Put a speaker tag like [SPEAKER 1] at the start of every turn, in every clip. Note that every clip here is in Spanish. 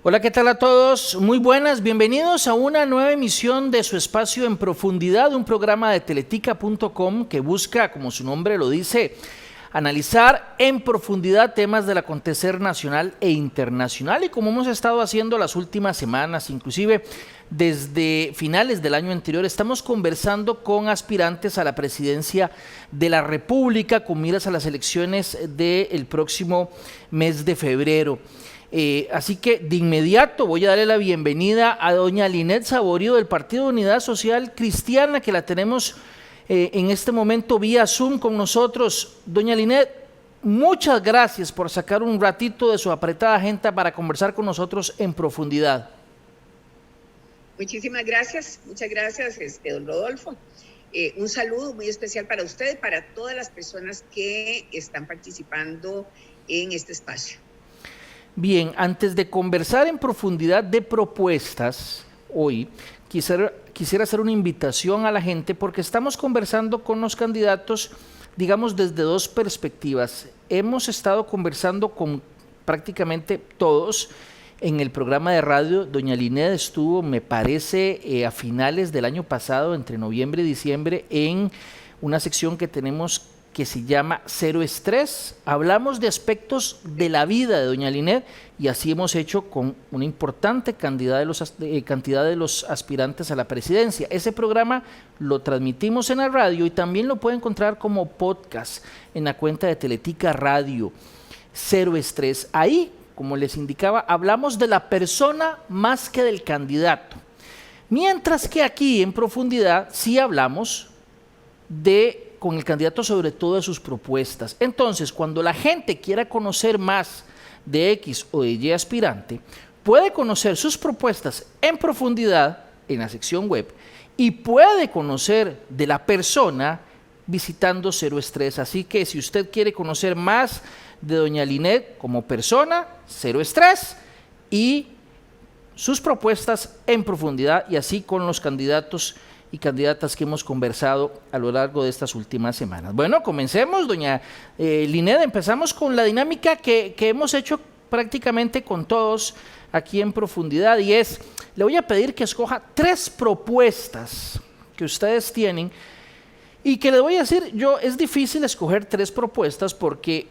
[SPEAKER 1] Hola, ¿qué tal a todos? Muy buenas, bienvenidos a una nueva emisión de su espacio En Profundidad, un programa de teletica.com que busca, como su nombre lo dice, analizar en profundidad temas del acontecer nacional e internacional, y como hemos estado haciendo las últimas semanas, inclusive desde finales del año anterior, estamos conversando con aspirantes a la presidencia de la República con miras a las elecciones del próximo mes de febrero. Así que de inmediato voy a darle la bienvenida a doña Linet Saborío del Partido de Unidad Social Cristiana, que la tenemos en este momento vía Zoom con nosotros. Doña Linet, muchas gracias por sacar un ratito de su apretada agenda para conversar con nosotros en profundidad.
[SPEAKER 2] Muchísimas gracias, muchas gracias, don Rodolfo. Un saludo muy especial para usted y para todas las personas que están participando en este espacio.
[SPEAKER 1] Bien, antes de conversar en profundidad de propuestas, hoy quisiera hacer una invitación a la gente porque estamos conversando con los candidatos, digamos, desde dos perspectivas. Hemos estado conversando con prácticamente todos en el programa de radio. Doña Linet estuvo, me parece, a finales del año pasado, entre noviembre y diciembre, en una sección que tenemos que se llama Cero Estrés. Hablamos de aspectos de la vida de doña Linet y así hemos hecho con una importante cantidad de los aspirantes a la presidencia. Ese programa lo transmitimos en la radio y también lo puede encontrar como podcast en la cuenta de Teletica Radio, Cero Estrés. Ahí, como les indicaba, hablamos de la persona más que del candidato. Mientras que aquí en profundidad sí hablamos con el candidato sobre todo de sus propuestas. Entonces, cuando la gente quiera conocer más de X o de Y aspirante, puede conocer sus propuestas en profundidad en la sección web y puede conocer de la persona visitando Cero Estrés. Así que si usted quiere conocer más de doña Linet como persona, Cero Estrés, y sus propuestas en profundidad, y así con los candidatos y candidatas que hemos conversado a lo largo de estas últimas semanas. Bueno, comencemos, doña Linet. Empezamos con la dinámica que hemos hecho prácticamente con todos aquí en profundidad, y le voy a pedir que escoja 3 propuestas que ustedes tienen, y que le voy a decir yo, es difícil escoger 3 propuestas porque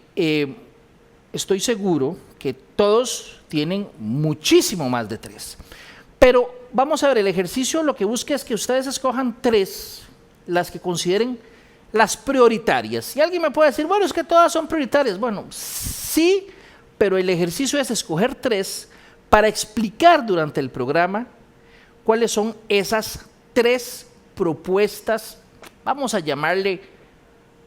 [SPEAKER 1] estoy seguro que todos tienen muchísimo más de 3. Pero vamos a ver, el ejercicio lo que busca es que ustedes escojan 3, las que consideren las prioritarias. Y alguien me puede decir, bueno, es que todas son prioritarias. Bueno, sí, pero el ejercicio es escoger 3 para explicar durante el programa cuáles son esas 3 propuestas, vamos a llamarle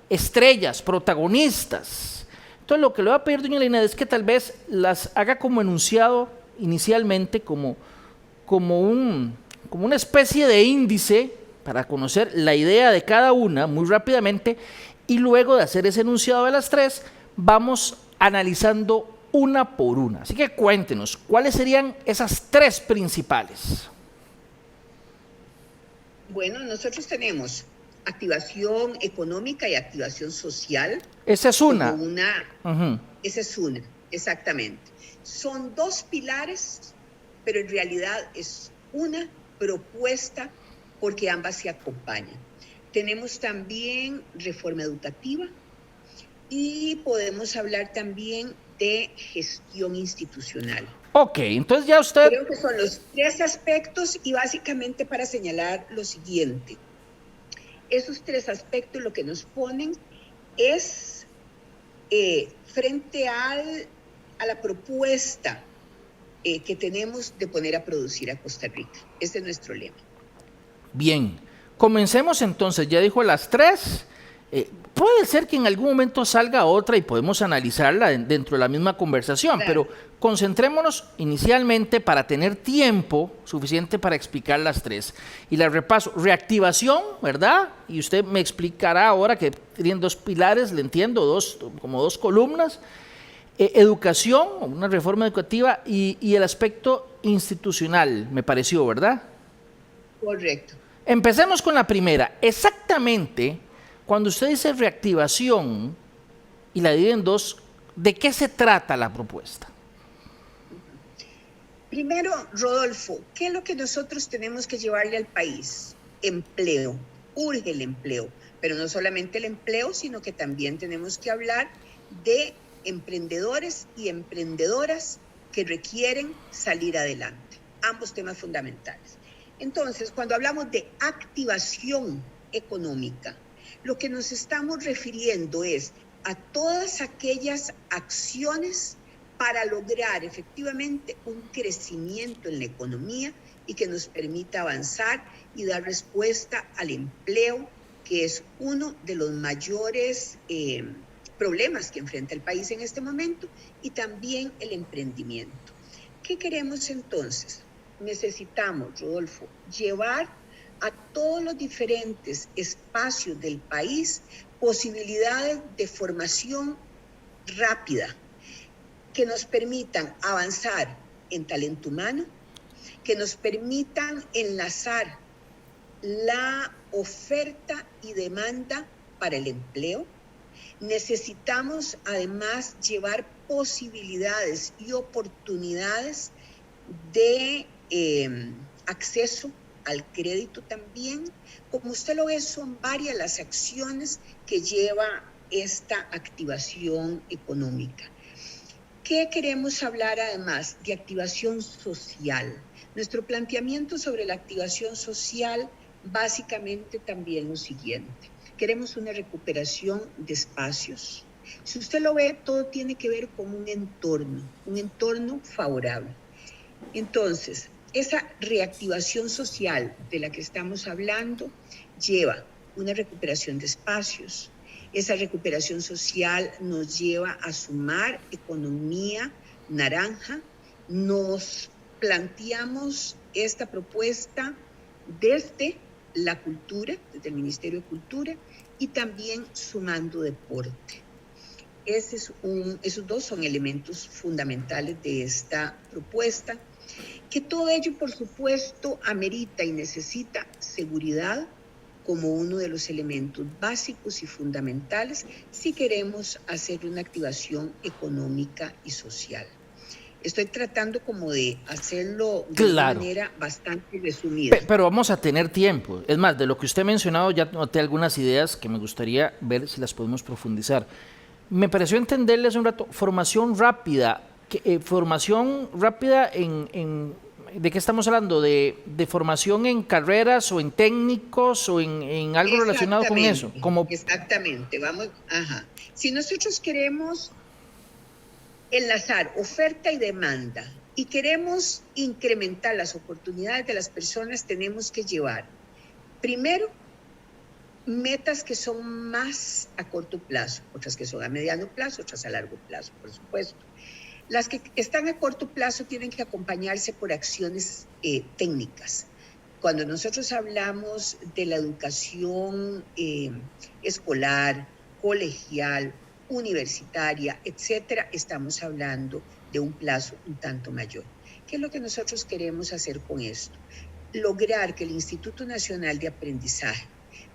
[SPEAKER 1] estrellas, protagonistas. Entonces lo que le voy a pedir, doña Linet, es que tal vez las haga como enunciado inicialmente, como una especie de índice para conocer la idea de cada una muy rápidamente, y luego de hacer ese enunciado de las 3, vamos analizando una por una. Así que cuéntenos, ¿cuáles serían esas 3 principales?
[SPEAKER 2] Bueno, nosotros tenemos activación económica y activación social.
[SPEAKER 1] Esa es una.
[SPEAKER 2] Esa es una, exactamente. Son 2 pilares, pero en realidad es una propuesta porque ambas se acompañan. Tenemos también reforma educativa y podemos hablar también de gestión institucional.
[SPEAKER 1] Ok, entonces ya usted...
[SPEAKER 2] Creo que son los 3 aspectos, y básicamente para señalar lo siguiente. Esos 3 aspectos lo que nos ponen es frente a la propuesta que tenemos de poner a producir a Costa Rica. Este es nuestro lema. Bien,
[SPEAKER 1] comencemos entonces. Ya dijo las 3. Puede ser que en algún momento salga otra y podemos analizarla dentro de la misma conversación, claro, pero concentrémonos inicialmente para tener tiempo suficiente para explicar las 3. Y las repaso. Reactivación, ¿verdad? Y usted me explicará ahora que tienen 2 pilares, le entiendo, como 2 columnas. Educación, una reforma educativa y el aspecto institucional, me pareció, ¿verdad?
[SPEAKER 2] Correcto.
[SPEAKER 1] Empecemos con la primera. Exactamente, cuando usted dice reactivación y la divide en 2, ¿de qué se trata la propuesta?
[SPEAKER 2] Primero, Rodolfo, ¿qué es lo que nosotros tenemos que llevarle al país? Empleo, urge el empleo, pero no solamente el empleo, sino que también tenemos que hablar de emprendedores y emprendedoras que requieren salir adelante. Ambos temas fundamentales. Entonces, cuando hablamos de activación económica, lo que nos estamos refiriendo es a todas aquellas acciones para lograr efectivamente un crecimiento en la economía y que nos permita avanzar y dar respuesta al empleo, que es uno de los mayores problemas que enfrenta el país en este momento, y también el emprendimiento. ¿Qué queremos entonces? Necesitamos, Rodolfo, llevar a todos los diferentes espacios del país posibilidades de formación rápida que nos permitan avanzar en talento humano, que nos permitan enlazar la oferta y demanda para el empleo. Necesitamos además llevar posibilidades y oportunidades de acceso al crédito también. Como usted lo ve, son varias las acciones que lleva esta activación económica. ¿Qué queremos hablar además? De activación social. Nuestro planteamiento sobre la activación social básicamente también lo siguiente. Queremos una recuperación de espacios. Si usted lo ve, todo tiene que ver con un entorno favorable. Entonces, esa reactivación social de la que estamos hablando lleva una recuperación de espacios. Esa recuperación social nos lleva a sumar economía naranja. Nos planteamos esta propuesta desde la cultura, desde el Ministerio de Cultura, y también sumando deporte. Esos dos son elementos fundamentales de esta propuesta, que todo ello, por supuesto, amerita y necesita seguridad como uno de los elementos básicos y fundamentales si queremos hacer una activación económica y social. Estoy tratando como de hacerlo de una manera bastante resumida.
[SPEAKER 1] Pero vamos a tener tiempo. Es más, de lo que usted ha mencionado ya noté algunas ideas que me gustaría ver si las podemos profundizar. Me pareció entenderle hace un rato, formación rápida. Formación rápida ¿de qué estamos hablando? ¿De formación en carreras o en técnicos o en algo relacionado con eso?
[SPEAKER 2] Exactamente, vamos, ajá. Si nosotros queremos enlazar oferta y demanda y queremos incrementar las oportunidades de las personas, tenemos que llevar, primero, metas que son más a corto plazo, otras que son a mediano plazo, otras a largo plazo, por supuesto. Las que están a corto plazo tienen que acompañarse por acciones técnicas. Cuando nosotros hablamos de la educación escolar, colegial, universitaria, etcétera, estamos hablando de un plazo un tanto mayor. ¿Qué es lo que nosotros queremos hacer con esto? Lograr que el Instituto Nacional de Aprendizaje,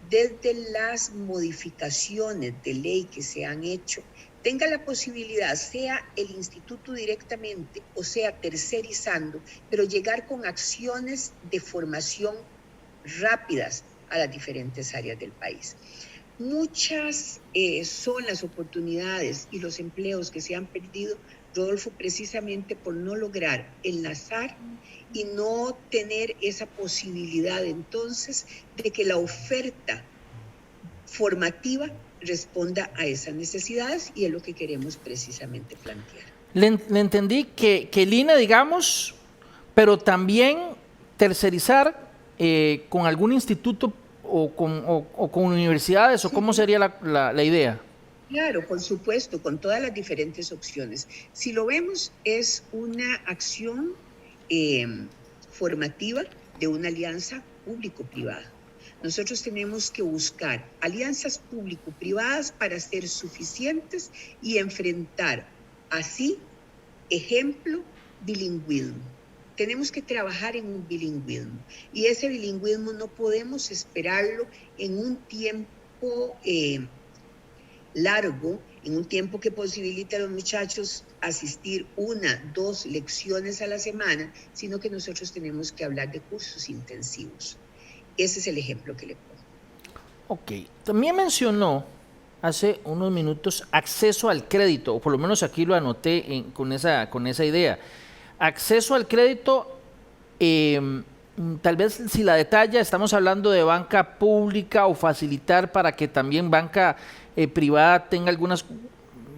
[SPEAKER 2] desde las modificaciones de ley que se han hecho, tenga la posibilidad, sea el instituto directamente o sea tercerizando, pero llegar con acciones de formación rápidas a las diferentes áreas del país. Muchas son las oportunidades y los empleos que se han perdido, Rodolfo, precisamente por no lograr enlazar y no tener esa posibilidad entonces de que la oferta formativa responda a esas necesidades, y es lo que queremos precisamente plantear.
[SPEAKER 1] Le entendí que el INE, digamos, pero también tercerizar con algún instituto o con universidades, sí. ¿O cómo sería la idea?
[SPEAKER 2] Claro, por supuesto, con todas las diferentes opciones. Si lo vemos, es una acción formativa de una alianza público-privada. Nosotros tenemos que buscar alianzas público-privadas para ser suficientes y enfrentar así, ejemplo, bilingüismo. Tenemos que trabajar en un bilingüismo, y ese bilingüismo no podemos esperarlo en un tiempo largo, en un tiempo que posibilite a los muchachos asistir 1, 2 lecciones a la semana, sino que nosotros tenemos que hablar de cursos intensivos. Ese es el ejemplo que le pongo.
[SPEAKER 1] Ok, también mencionó hace unos minutos acceso al crédito, o por lo menos aquí lo anoté con esa idea. Acceso al crédito, tal vez si la detalla, estamos hablando de banca pública o facilitar para que también banca privada tenga algunas,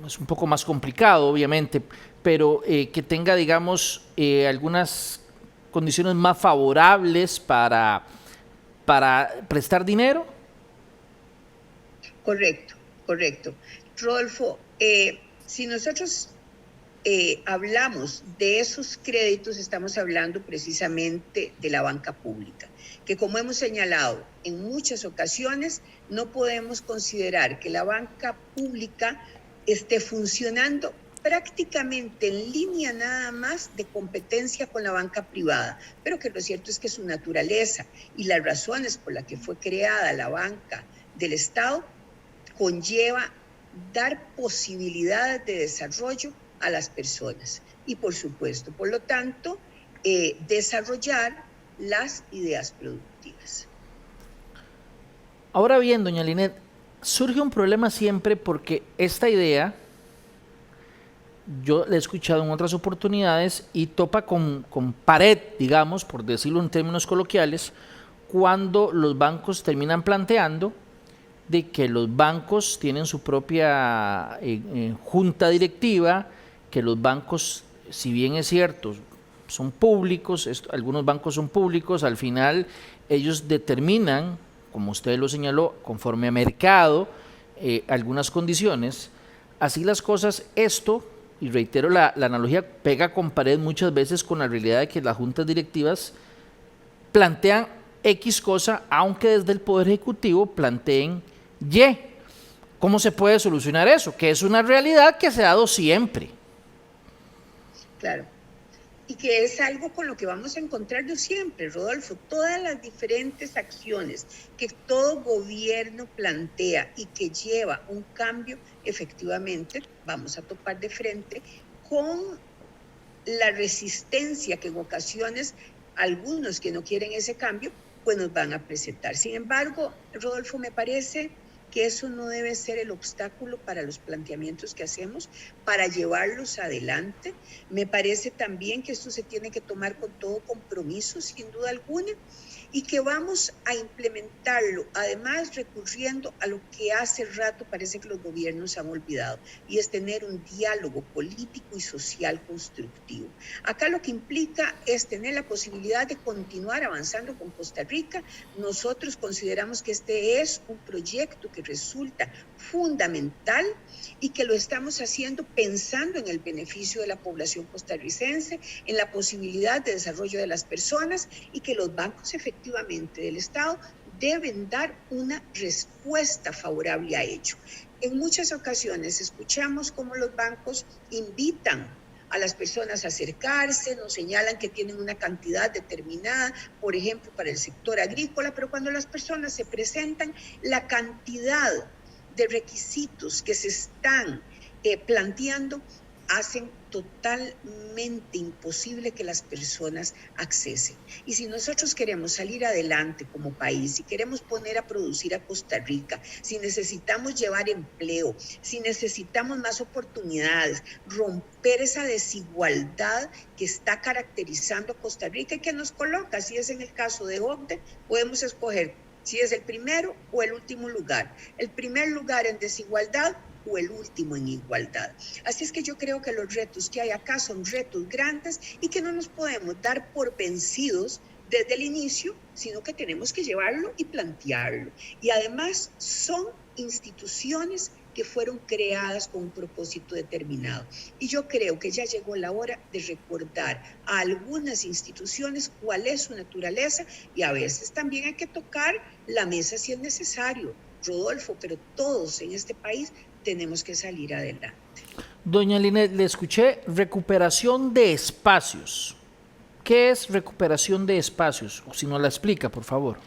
[SPEAKER 1] es un poco más complicado obviamente, pero que tenga, digamos, algunas condiciones más favorables para prestar dinero.
[SPEAKER 2] Correcto, correcto. Rodolfo, si nosotros hablamos de esos créditos, estamos hablando precisamente de la banca pública, que como hemos señalado en muchas ocasiones, no podemos considerar que la banca pública esté funcionando prácticamente en línea nada más de competencia con la banca privada, pero que lo cierto es que su naturaleza y las razones por las que fue creada la banca del Estado conlleva dar posibilidades de desarrollo a las personas y, por supuesto, por lo tanto, desarrollar las ideas productivas.
[SPEAKER 1] Ahora bien, doña Linet, surge un problema siempre porque esta idea, yo la he escuchado en otras oportunidades y topa con pared, digamos, por decirlo en términos coloquiales, cuando los bancos terminan planteando de que los bancos tienen su propia junta directiva, que los bancos, si bien es cierto, son públicos, algunos bancos son públicos, al final ellos determinan, como usted lo señaló, conforme a mercado, algunas condiciones. Así las cosas, esto, y reitero la analogía, pega con pared muchas veces con la realidad de que las juntas directivas plantean X cosa, aunque desde el Poder Ejecutivo planteen Y. ¿Cómo se puede solucionar eso? Que es una realidad que se ha dado siempre.
[SPEAKER 2] Claro. Y que es algo con lo que vamos a encontrarnos siempre, Rodolfo. Todas las diferentes acciones que todo gobierno plantea y que lleva un cambio, efectivamente, vamos a topar de frente con la resistencia que en ocasiones algunos que no quieren ese cambio, pues nos van a presentar. Sin embargo, Rodolfo, me parece que eso no debe ser el obstáculo para los planteamientos que hacemos, para llevarlos adelante. Me parece también que esto se tiene que tomar con todo compromiso, sin duda alguna, y que vamos a implementarlo, además recurriendo a lo que hace rato parece que los gobiernos han olvidado, y es tener un diálogo político y social constructivo. Acá lo que implica es tener la posibilidad de continuar avanzando con Costa Rica. Nosotros consideramos que este es un proyecto que resulta fundamental y que lo estamos haciendo pensando en el beneficio de la población costarricense, en la posibilidad de desarrollo de las personas, y que los bancos efectivamente del Estado deben dar una respuesta favorable a ello. En muchas ocasiones escuchamos cómo los bancos invitan a las personas a acercarse, nos señalan que tienen una cantidad determinada, por ejemplo, para el sector agrícola, pero cuando las personas se presentan, la cantidad de requisitos que se están planteando hacen totalmente imposible que las personas accesen. Y si nosotros queremos salir adelante como país, si queremos poner a producir a Costa Rica, si necesitamos llevar empleo, si necesitamos más oportunidades, romper esa desigualdad que está caracterizando a Costa Rica y que nos coloca, si es en el caso de OCDE, podemos escoger si es el primero o el último lugar. El primer lugar en desigualdad o el último en igualdad. Así es que yo creo que los retos que hay acá son retos grandes y que no nos podemos dar por vencidos desde el inicio, sino que tenemos que llevarlo y plantearlo. Y además son instituciones que fueron creadas con un propósito determinado. Y yo creo que ya llegó la hora de recordar a algunas instituciones cuál es su naturaleza, y a veces también hay que tocar la mesa si es necesario, Rodolfo, pero todos en este país tenemos que salir adelante.
[SPEAKER 1] Doña Linet, le escuché recuperación de espacios. ¿Qué es recuperación de espacios? O si nos la explica, por favor.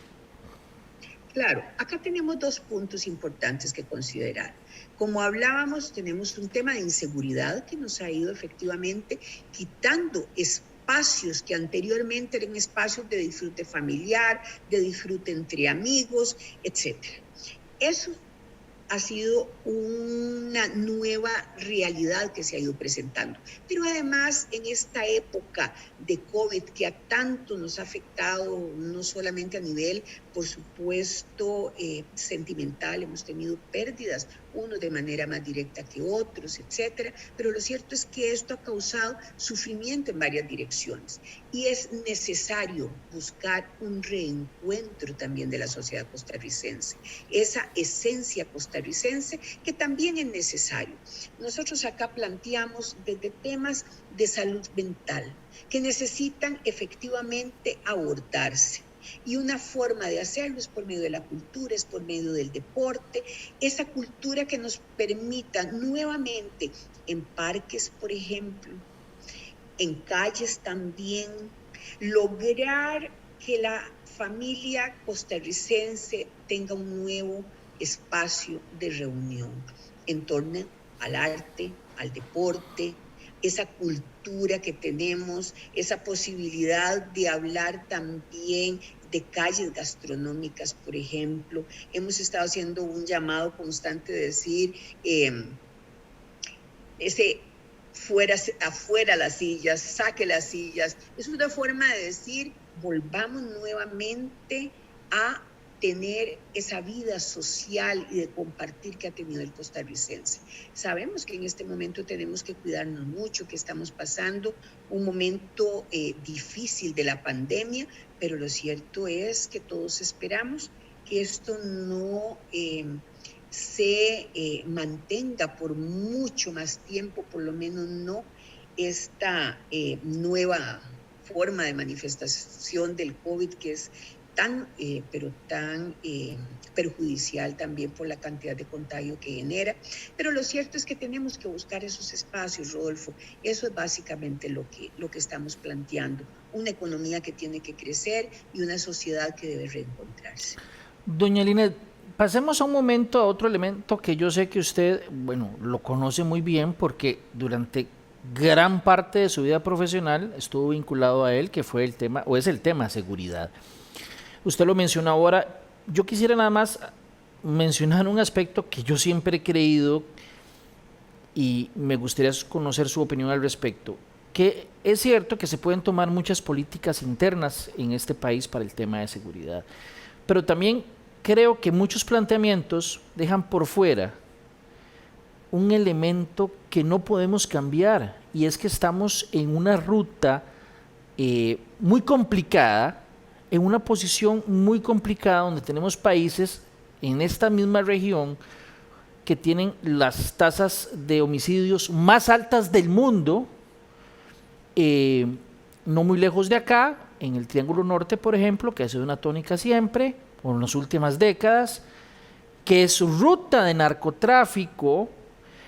[SPEAKER 2] Claro, acá tenemos dos puntos importantes que considerar. Como hablábamos, tenemos un tema de inseguridad que nos ha ido efectivamente quitando espacios que anteriormente eran espacios de disfrute familiar, de disfrute entre amigos, etc. Eso ha sido una nueva realidad que se ha ido presentando. Pero además, en esta época de COVID que a tanto nos ha afectado, no solamente a nivel, por supuesto, sentimental, hemos tenido pérdidas, unos de manera más directa que otros, etcétera, pero lo cierto es que esto ha causado sufrimiento en varias direcciones y es necesario buscar un reencuentro también de la sociedad costarricense, esa esencia costarricense que también es necesario. Nosotros acá planteamos desde temas de salud mental que necesitan efectivamente abordarse. Y una forma de hacerlo es por medio de la cultura, es por medio del deporte, esa cultura que nos permita nuevamente en parques, por ejemplo, en calles también, lograr que la familia costarricense tenga un nuevo espacio de reunión en torno al arte, al deporte, esa cultura que tenemos, esa posibilidad de hablar también de calles gastronómicas, por ejemplo. Hemos estado haciendo un llamado constante de decir ese afuera las sillas, saque las sillas. Es una forma de decir, volvamos nuevamente a tener esa vida social y de compartir que ha tenido el costarricense. Sabemos que en este momento tenemos que cuidarnos mucho, que estamos pasando un momento difícil de la pandemia, pero lo cierto es que todos esperamos que esto no se mantenga por mucho más tiempo, por lo menos no esta nueva forma de manifestación del COVID que es tan, pero tan perjudicial también por la cantidad de contagio que genera. Pero lo cierto es que tenemos que buscar esos espacios, Rodolfo. Eso es básicamente lo que estamos planteando. Una economía que tiene que crecer y una sociedad que debe reencontrarse.
[SPEAKER 1] Doña Linet, pasemos a un momento a otro elemento que yo sé que usted, bueno, lo conoce muy bien porque durante gran parte de su vida profesional estuvo vinculado a él, que fue el tema, o es el tema seguridad. Usted lo menciona ahora. Yo quisiera nada más mencionar un aspecto que yo siempre he creído y me gustaría conocer su opinión al respecto, que es cierto que se pueden tomar muchas políticas internas en este país para el tema de seguridad, pero también creo que muchos planteamientos dejan por fuera un elemento que no podemos cambiar, y es que estamos en una ruta muy complicada, en una posición muy complicada donde tenemos países en esta misma región que tienen las tasas de homicidios más altas del mundo, no muy lejos de acá, en el Triángulo Norte, por ejemplo, que ha sido una tónica siempre, o en las últimas décadas, que es su ruta de narcotráfico.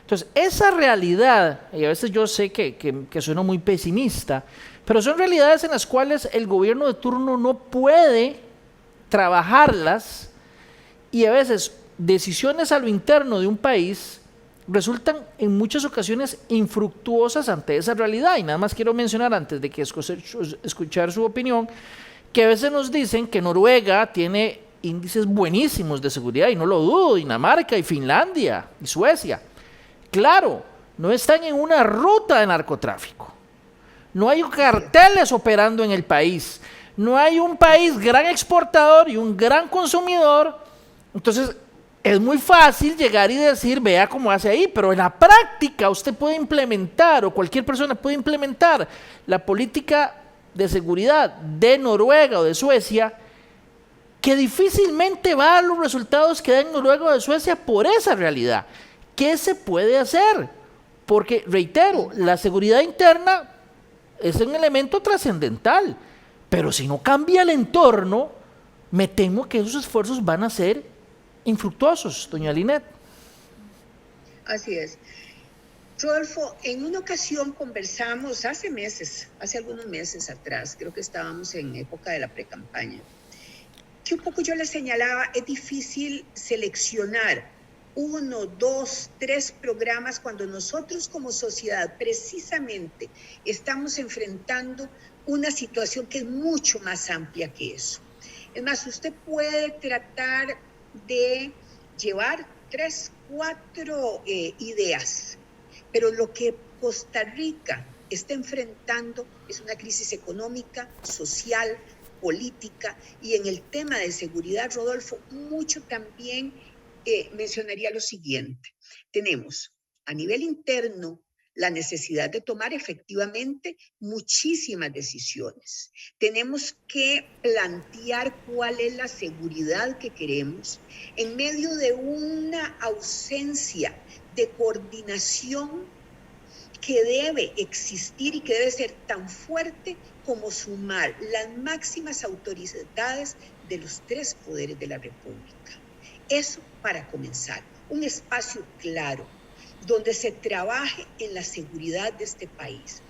[SPEAKER 1] Entonces, esa realidad, y a veces yo sé que suena muy pesimista, pero son realidades en las cuales el gobierno de turno no puede trabajarlas, y a veces decisiones a lo interno de un país resultan en muchas ocasiones infructuosas ante esa realidad. Y nada más quiero mencionar, antes de que escuchar su opinión, que a veces nos dicen que Noruega tiene índices buenísimos de seguridad, y no lo dudo, Dinamarca y Finlandia y Suecia. Claro, no están en una ruta de narcotráfico. No hay carteles operando en el país. No hay un país gran exportador y un gran consumidor. Entonces, es muy fácil llegar y decir, vea cómo hace ahí, pero en la práctica usted puede implementar, o cualquier persona puede implementar, la política de seguridad de Noruega o de Suecia, que difícilmente va a dar los resultados que da en Noruega o de Suecia por esa realidad. ¿Qué se puede hacer? Porque, reitero, la seguridad interna es un elemento trascendental, pero si no cambia el entorno, me temo que esos esfuerzos van a ser infructuosos, doña Linet.
[SPEAKER 2] Así es. Rodolfo, en una ocasión conversamos hace algunos meses atrás, creo que estábamos en época de la precampaña. que un poco yo les señalaba, es difícil seleccionar 1, 2, 3 programas cuando nosotros como sociedad precisamente estamos enfrentando una situación que es mucho más amplia que eso. Es más, usted puede tratar de llevar 3, 4 ideas, pero lo que Costa Rica está enfrentando es una crisis económica, social, política, y en el tema de seguridad, Rodolfo, mucho también mencionaría lo siguiente. Tenemos a nivel interno la necesidad de tomar efectivamente muchísimas decisiones. Tenemos que plantear cuál es la seguridad que queremos en medio de una ausencia de coordinación que debe existir y que debe ser tan fuerte como sumar las máximas autoridades de los 3 poderes de la República. Eso para comenzar, un espacio claro donde se trabaje en la seguridad de este país,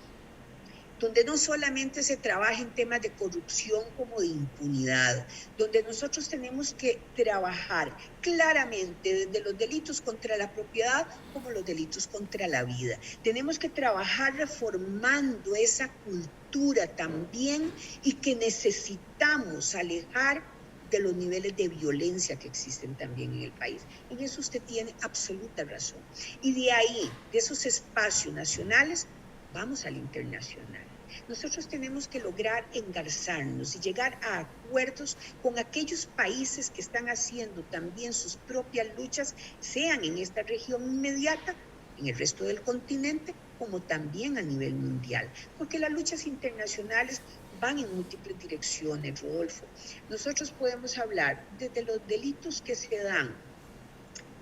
[SPEAKER 2] donde no solamente se trabaja en temas de corrupción como de impunidad, donde nosotros tenemos que trabajar claramente desde los delitos contra la propiedad como los delitos contra la vida. Tenemos que trabajar reformando esa cultura también y que necesitamos alejar de los niveles de violencia que existen también en el país. En eso usted tiene absoluta razón. Y de ahí, de esos espacios nacionales, vamos al internacional. Nosotros tenemos que lograr engarzarnos y llegar a acuerdos con aquellos países que están haciendo también sus propias luchas, sean en esta región inmediata, en el resto del continente, como también a nivel mundial. Porque las luchas internacionales van en múltiples direcciones, Rodolfo. Nosotros podemos hablar desde los delitos que se dan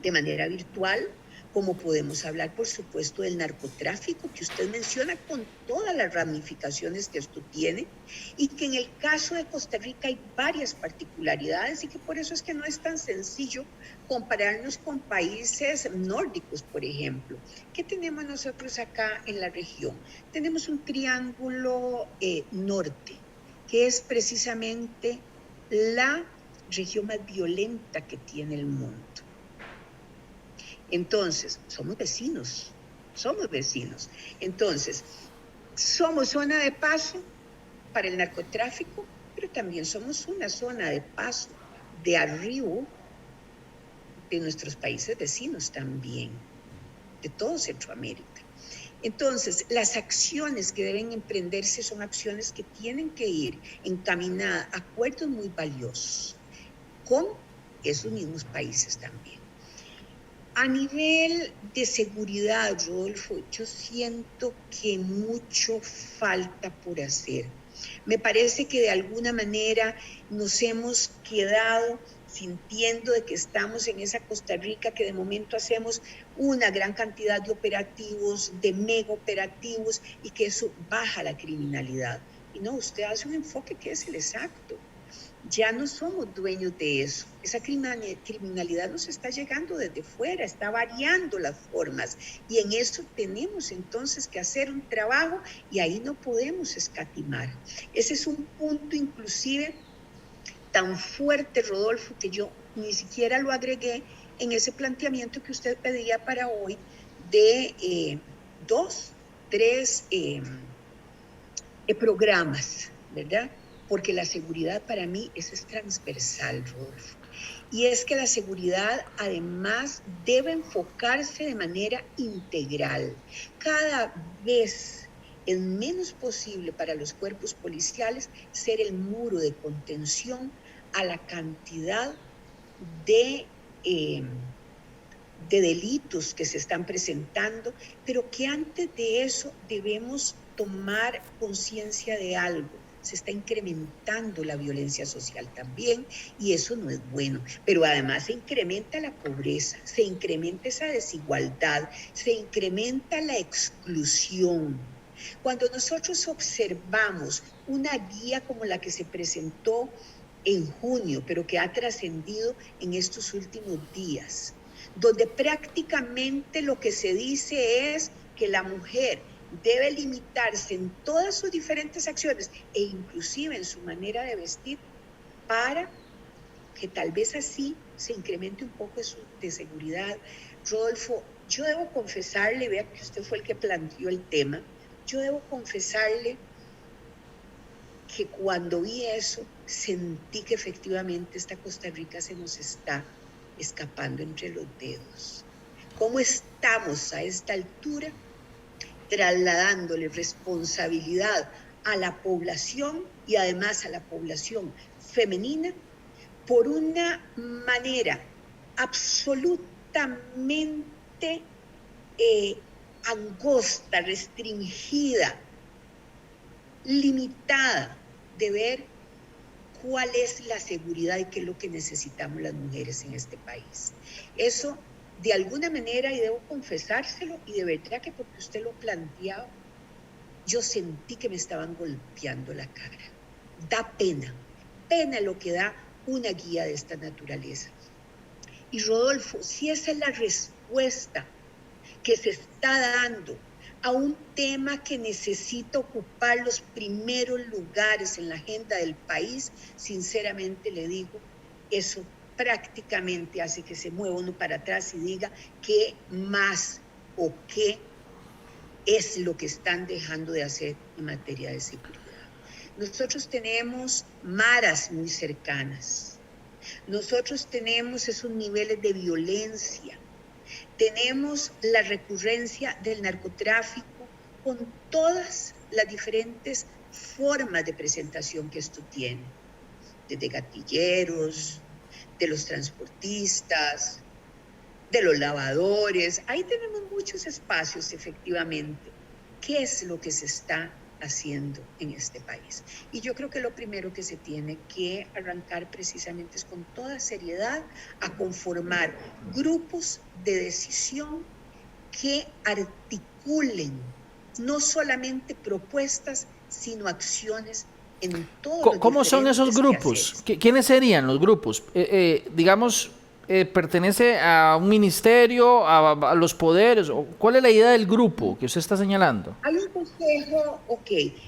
[SPEAKER 2] de manera virtual, como podemos hablar, por supuesto, del narcotráfico, que usted menciona con todas las ramificaciones que esto tiene, y que en el caso de Costa Rica hay varias particularidades y que por eso es que no es tan sencillo compararnos con países nórdicos, por ejemplo. ¿Qué tenemos nosotros acá en la región? Tenemos un triángulo norte, que es precisamente la región más violenta que tiene el mundo. Entonces, somos vecinos. Entonces, somos zona de paso para el narcotráfico, pero también somos una zona de paso, de arribo de nuestros países vecinos también, de todo Centroamérica. Entonces, las acciones que deben emprenderse son acciones que tienen que ir encaminadas a acuerdos muy valiosos con esos mismos países también. A nivel de seguridad, Rodolfo, yo siento que mucho falta por hacer. Me parece que de alguna manera nos hemos quedado sintiendo de que estamos en esa Costa Rica que de momento hacemos una gran cantidad de operativos, de mega operativos, y que eso baja la criminalidad. Y no, usted hace un enfoque que es el exacto. Ya no somos dueños de eso. Esa criminalidad nos está llegando desde fuera, está variando las formas, y en eso tenemos entonces que hacer un trabajo, y ahí no podemos escatimar. Ese es un punto inclusive tan fuerte, Rodolfo, que yo ni siquiera lo agregué en ese planteamiento que usted pedía para hoy de 2, 3 programas, ¿verdad? Porque la seguridad para mí es transversal, Rodolfo. Y es que la seguridad además debe enfocarse de manera integral. Cada vez es menos posible para los cuerpos policiales ser el muro de contención a la cantidad de delitos que se están presentando, pero que antes de eso debemos tomar conciencia de algo. Se está incrementando la violencia social también, y eso no es bueno, pero además se incrementa la pobreza, se incrementa esa desigualdad, se incrementa la exclusión. Cuando nosotros observamos una guía como la que se presentó en junio, pero que ha trascendido en estos últimos días, donde prácticamente lo que se dice es que la mujer debe limitarse en todas sus diferentes acciones e inclusive en su manera de vestir para que tal vez así se incremente un poco de seguridad. Rodolfo, yo debo confesarle, vea que usted fue el que planteó el tema, yo debo confesarle que cuando vi eso, sentí que efectivamente esta Costa Rica se nos está escapando entre los dedos. ¿Cómo estamos a esta altura trasladándole responsabilidad a la población y además a la población femenina por una manera absolutamente angosta, restringida, limitada de ver cuál es la seguridad y qué es lo que necesitamos las mujeres en este país? Eso, de alguna manera, y debo confesárselo, y de verdad que porque usted lo planteaba, yo sentí que me estaban golpeando la cara. Da pena, pena lo que da una guía de esta naturaleza. Y Rodolfo, si esa es la respuesta que se está dando a un tema que necesita ocupar los primeros lugares en la agenda del país, sinceramente le digo, eso prácticamente hace que se mueva uno para atrás y diga qué más o qué es lo que están dejando de hacer en materia de seguridad. Nosotros tenemos maras muy cercanas, nosotros tenemos esos niveles de violencia, tenemos la recurrencia del narcotráfico con todas las diferentes formas de presentación que esto tiene, desde gatilleros, de los transportistas, de los lavadores. Ahí tenemos muchos espacios, efectivamente. ¿Qué es lo que se está haciendo en este país? Y yo creo que lo primero que se tiene que arrancar precisamente es con toda seriedad a conformar grupos de decisión que articulen no solamente propuestas, sino acciones en todos los
[SPEAKER 1] ¿Cómo son esos grupos? ¿Quiénes serían los grupos? Digamos, ¿pertenece a un ministerio, a los poderes? ¿Cuál es la idea del grupo que usted está señalando?
[SPEAKER 2] Hay un consejo,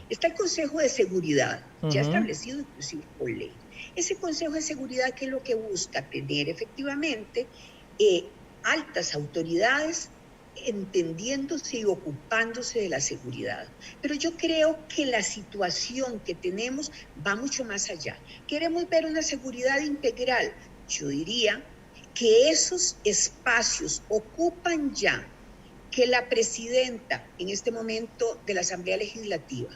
[SPEAKER 2] está el Consejo de Seguridad, ya establecido inclusive por ley. Ese Consejo de Seguridad, ¿qué es lo que busca? Tener efectivamente altas autoridades entendiéndose y ocupándose de la seguridad. Pero yo creo que la situación que tenemos va mucho más allá. Queremos ver una seguridad integral. Yo diría que esos espacios ocupan ya que la presidenta en este momento de la Asamblea Legislativa,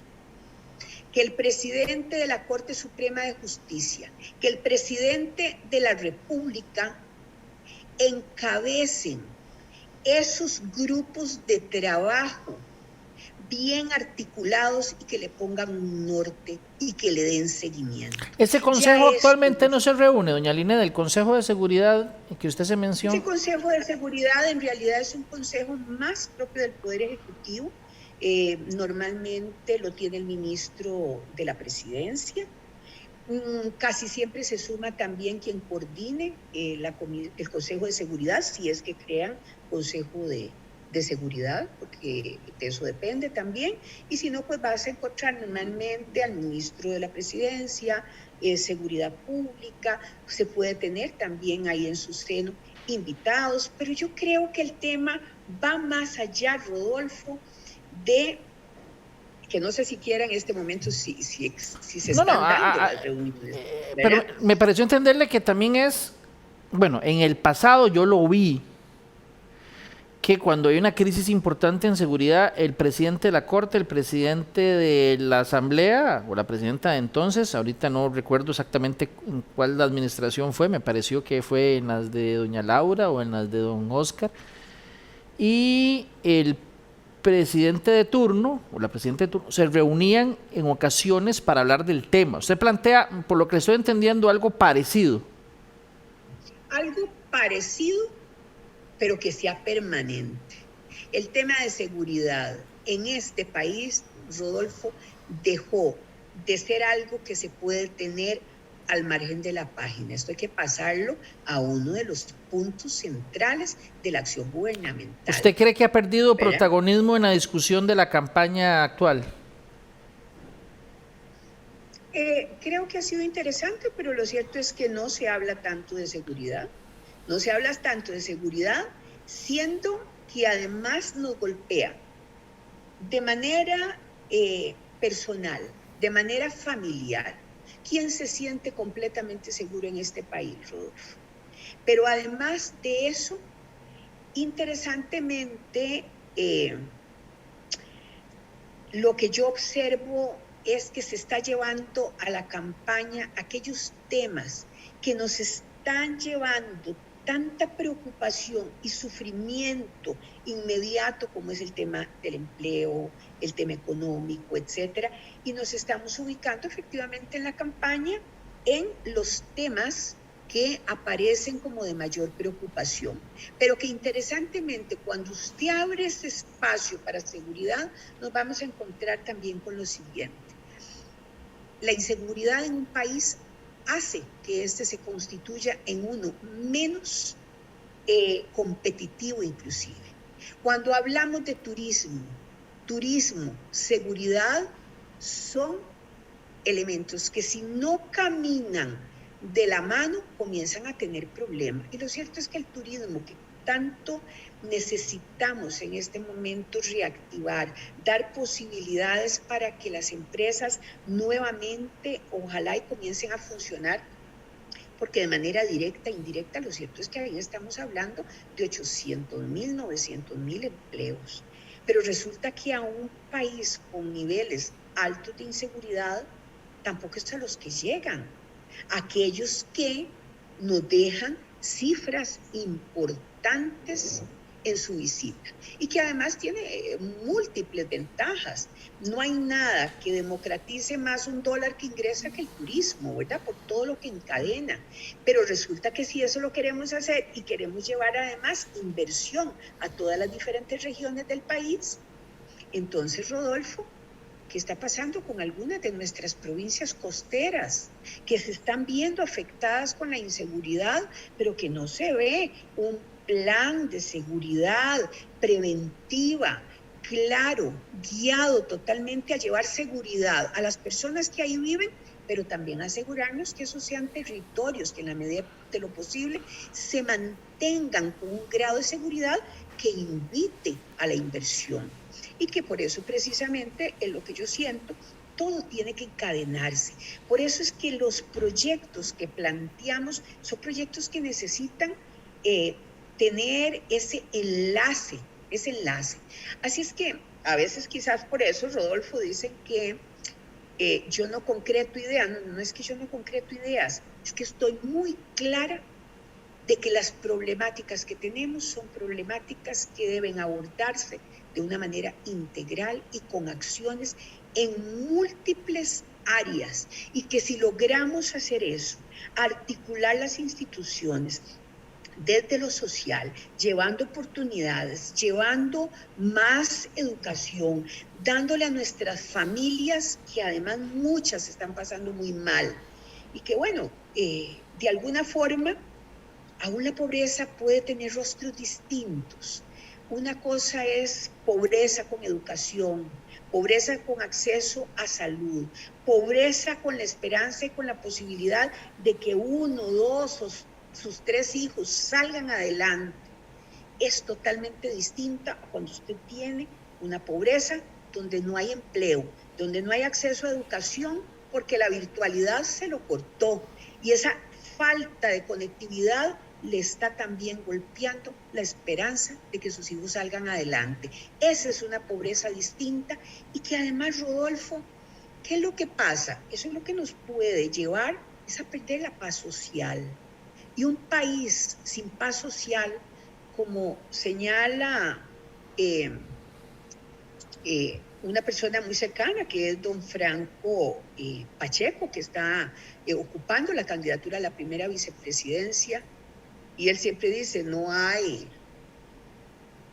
[SPEAKER 2] que el presidente de la Corte Suprema de Justicia, que el presidente de la República encabecen esos grupos de trabajo bien articulados y que le pongan un norte y que le den seguimiento.
[SPEAKER 1] ¿Ese consejo actualmente no se reúne, doña Linet, del Consejo de Seguridad que usted se mencionó?
[SPEAKER 2] Ese Consejo de Seguridad en realidad es un consejo más propio del Poder Ejecutivo. Normalmente lo tiene el ministro de la Presidencia. Casi siempre se suma también quien coordine el Consejo de Seguridad, si es que crean Consejo de Seguridad, porque de eso depende también, y si no, pues vas a encontrar normalmente al ministro de la Presidencia, Seguridad Pública, se puede tener también ahí en su seno invitados, pero yo creo que el tema va más allá, Rodolfo, de que no sé siquiera en este momento si se están dando las reuniones.
[SPEAKER 1] Pero me pareció entenderle que también es, bueno, en el pasado yo lo vi, que cuando hay una crisis importante en seguridad, el presidente de la Corte, el presidente de la Asamblea, o la presidenta de entonces, ahorita no recuerdo exactamente en cuál administración fue, me pareció que fue en las de doña Laura o en las de don Oscar, y el presidente de turno o la presidenta de turno se reunían en ocasiones para hablar del tema. Usted plantea, por lo que estoy entendiendo, algo parecido.
[SPEAKER 2] Algo parecido, pero que sea permanente. El tema de seguridad en este país, Rodolfo, dejó de ser algo que se puede tener al margen de la página. Esto hay que pasarlo a uno de los puntos centrales de la acción gubernamental.
[SPEAKER 1] ¿Usted cree que ha perdido protagonismo en la discusión de la campaña actual?
[SPEAKER 2] Creo que ha sido interesante, pero lo cierto es que no se habla tanto de seguridad. No se habla tanto de seguridad, siendo que además nos golpea de manera personal, de manera familiar. ¿Quién se siente completamente seguro en este país, Rodolfo? Pero además de eso, interesantemente, lo que yo observo es que se está llevando a la campaña aquellos temas que nos están llevando tanta preocupación y sufrimiento inmediato como es el tema del empleo, el tema económico, etcétera, y nos estamos ubicando efectivamente en la campaña en los temas que aparecen como de mayor preocupación, pero que interesantemente cuando usted abre ese espacio para seguridad, nos vamos a encontrar también con lo siguiente. La inseguridad en un país hace que éste se constituya en uno menos competitivo inclusive. Cuando hablamos de turismo, seguridad, son elementos que si no caminan de la mano comienzan a tener problemas. Y lo cierto es que el turismo que tanto necesitamos en este momento reactivar, dar posibilidades para que las empresas nuevamente ojalá y comiencen a funcionar, porque de manera directa e indirecta lo cierto es que ahí estamos hablando de 800,000, 900,000 empleos. Pero resulta que a un país con niveles altos de inseguridad tampoco es a los que llegan, aquellos que nos dejan cifras importantes en su visita y que además tiene múltiples ventajas. No hay nada que democratice más un dólar que ingresa que el turismo, ¿verdad? Por todo lo que encadena. Pero resulta que si eso lo queremos hacer y queremos llevar además inversión a todas las diferentes regiones del país, entonces, Rodolfo, ¿qué está pasando con algunas de nuestras provincias costeras que se están viendo afectadas con la inseguridad, pero que no se ve un plan de seguridad preventiva, claro, guiado totalmente a llevar seguridad a las personas que ahí viven, pero también asegurarnos que esos sean territorios que en la medida de lo posible se mantengan con un grado de seguridad que invite a la inversión? Y que por eso precisamente es lo que yo siento, todo tiene que encadenarse. Por eso es que los proyectos que planteamos son proyectos que necesitan tener ese enlace. Así es que a veces quizás por eso, Rodolfo, dicen que yo no concreto ideas. No es que yo no concreto ideas, es que estoy muy clara de que las problemáticas que tenemos son problemáticas que deben abordarse de una manera integral y con acciones en múltiples áreas, y que si logramos hacer eso, articular las instituciones desde lo social, llevando oportunidades, llevando más educación, dándole a nuestras familias, que además muchas están pasando muy mal, y que bueno, de alguna forma, aún la pobreza puede tener rostros distintos. Una cosa es pobreza con educación, pobreza con acceso a salud, pobreza con la esperanza y con la posibilidad de que uno, dos o sus tres hijos salgan adelante. Es totalmente distinta a cuando usted tiene una pobreza donde no hay empleo, donde no hay acceso a educación porque la virtualidad se lo cortó, y esa falta de conectividad le está también golpeando la esperanza de que sus hijos salgan adelante. Esa es una pobreza distinta, y que además, Rodolfo, ¿qué es lo que pasa? Eso es lo que nos puede llevar es a perder la paz social. Y un país sin paz social, como señala una persona muy cercana, que es don Franco Pacheco, que está ocupando la candidatura a la primera vicepresidencia, y él siempre dice, no hay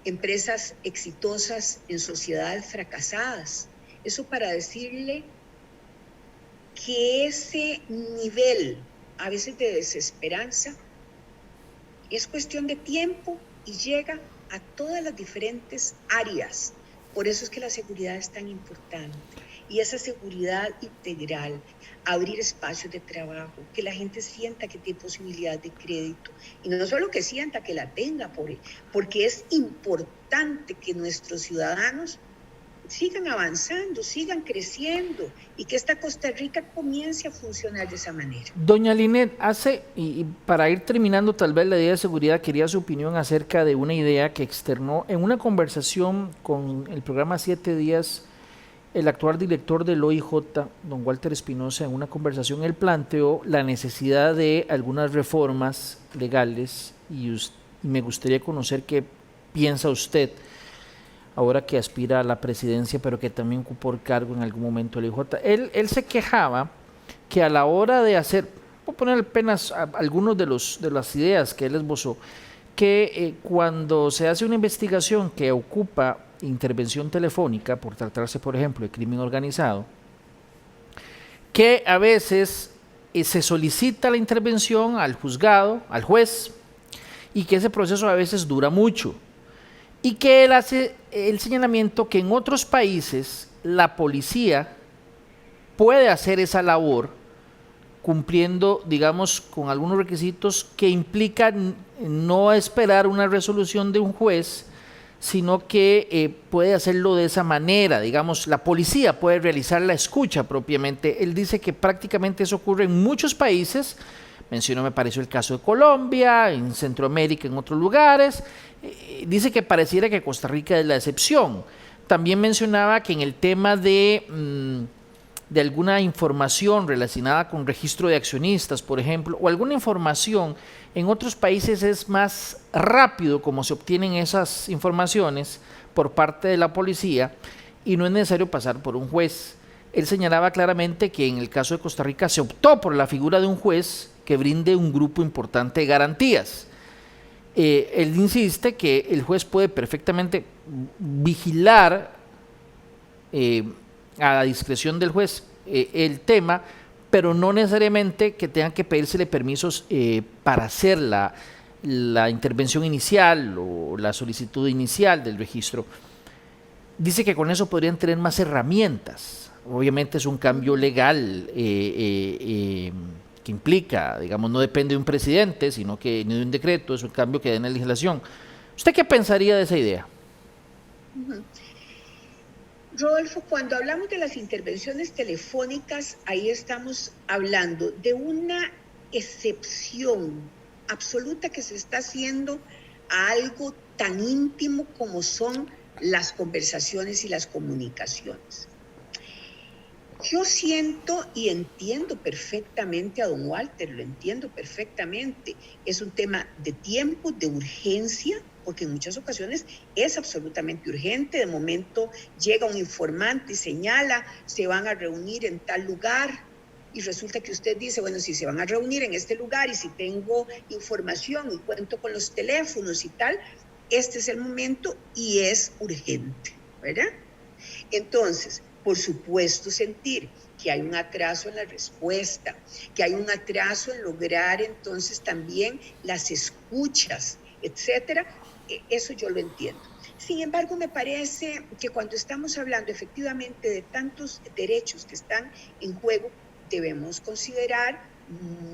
[SPEAKER 2] empresas exitosas en sociedades fracasadas. Eso para decirle que ese nivel, a veces de desesperanza, es cuestión de tiempo y llega a todas las diferentes áreas. Por eso es que la seguridad es tan importante. y esa seguridad integral, abrir espacios de trabajo, que la gente sienta que tiene posibilidad de crédito y no solo que sienta que la tenga, porque es importante que nuestros ciudadanos sigan avanzando, sigan creciendo y que esta Costa Rica comience a funcionar de esa manera.
[SPEAKER 1] Doña Linet, y para ir terminando tal vez la idea de seguridad, quería su opinión acerca de una idea que externó en una conversación con el programa 7 días el actual director del OIJ, don Walter Espinosa. En una conversación él planteó la necesidad de algunas reformas legales y me gustaría conocer qué piensa usted ahora que aspira a la presidencia, pero que también ocupó el cargo en algún momento del OIJ. Él se quejaba que a la hora de hacer, voy a poner apenas algunos de las ideas que él esbozó, que cuando se hace una investigación que ocupa intervención telefónica, por tratarse, por ejemplo, de crimen organizado, que a veces se solicita la intervención al juzgado, al juez, y que ese proceso a veces dura mucho, y que él hace el señalamiento que en otros países la policía puede hacer esa labor cumpliendo, digamos, con algunos requisitos que implican no esperar una resolución de un juez, sino que puede hacerlo de esa manera. Digamos, la policía puede realizar la escucha propiamente. Él dice que prácticamente eso ocurre en muchos países. Mencionó, me pareció el caso de Colombia, en Centroamérica, en otros lugares. Dice que pareciera que Costa Rica es la excepción. También mencionaba que en el tema de alguna información relacionada con registro de accionistas, por ejemplo, o alguna información, en otros países es más rápido como se obtienen esas informaciones por parte de la policía y no es necesario pasar por un juez. Él señalaba claramente que en el caso de Costa Rica se optó por la figura de un juez que brinde un grupo importante de garantías. Él insiste que el juez puede perfectamente vigilar a la discreción del juez el tema, pero no necesariamente que tengan que pedírsele permisos para hacer la intervención inicial o la solicitud inicial del registro. Dice que con eso podrían tener más herramientas. Obviamente es un cambio legal que implica, digamos, no depende de un presidente, sino que ni de un decreto, es un cambio que da en la legislación. ¿Usted qué pensaría de esa idea?
[SPEAKER 2] Rodolfo, cuando hablamos de las intervenciones telefónicas, ahí estamos hablando de una excepción absoluta que se está haciendo a algo tan íntimo como son las conversaciones y las comunicaciones. Yo siento y entiendo perfectamente a don Walter, lo entiendo perfectamente. Es un tema de tiempo, de urgencia, porque en muchas ocasiones es absolutamente urgente. De momento llega un informante y señala, se van a reunir en tal lugar, y resulta que usted dice, bueno, si se van a reunir en este lugar y si tengo información y cuento con los teléfonos y tal, este es el momento y es urgente, ¿verdad? Entonces, por supuesto, sentir que hay un atraso en la respuesta, que hay un atraso en lograr entonces también las escuchas, etcétera, eso yo lo entiendo. Sin embargo, me parece que cuando estamos hablando efectivamente de tantos derechos que están en juego, debemos considerar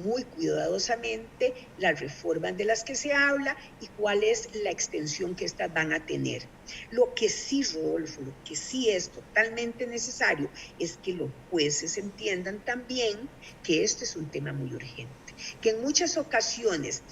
[SPEAKER 2] muy cuidadosamente las reformas de las que se habla y cuál es la extensión que estas van a tener. Lo que sí, Rodolfo, lo que sí es totalmente necesario es que los jueces entiendan también que este es un tema muy urgente, que en muchas ocasiones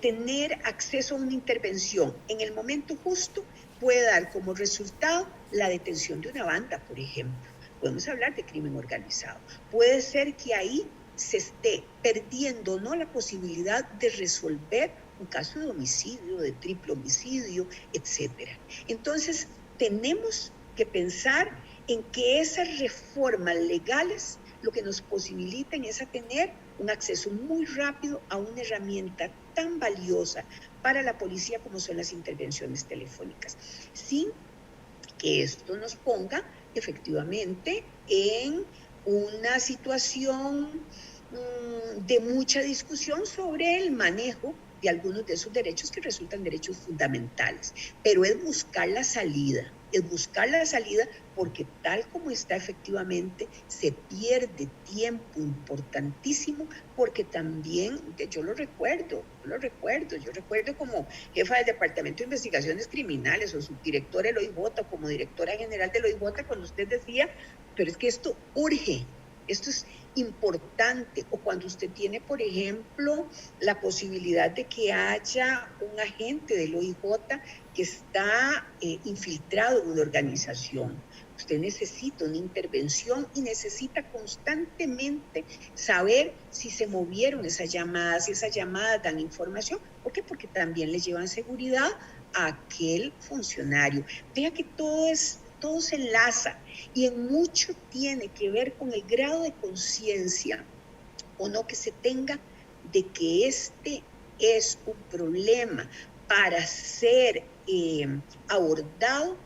[SPEAKER 2] tener acceso a una intervención en el momento justo puede dar como resultado la detención de una banda, por ejemplo. Podemos hablar de crimen organizado. Puede ser que ahí se esté perdiendo, ¿no?, la posibilidad de resolver un caso de homicidio, de triple homicidio, etcétera. Entonces, tenemos que pensar en que esas reformas legales lo que nos posibilitan es a tener un acceso muy rápido a una herramienta tan valiosa para la policía como son las intervenciones telefónicas, sin que esto nos ponga efectivamente en una situación de mucha discusión sobre el manejo de algunos de esos derechos que resultan derechos fundamentales, pero es buscar la salida, es buscar la salida, porque tal como está efectivamente se pierde tiempo importantísimo, porque también, yo recuerdo como jefa del Departamento de Investigaciones Criminales o subdirectora del OIJ, o como directora general del OIJ, cuando usted decía, pero es que esto urge, esto es importante, o cuando usted tiene, por ejemplo, la posibilidad de que haya un agente del OIJ que está infiltrado en una organización. Usted necesita una intervención y necesita constantemente saber si se movieron esas llamadas, si esas llamadas dan información. ¿Por qué? Porque también le llevan seguridad a aquel funcionario. Vea que todo se enlaza y en mucho tiene que ver con el grado de conciencia o no que se tenga de que este es un problema para ser abordado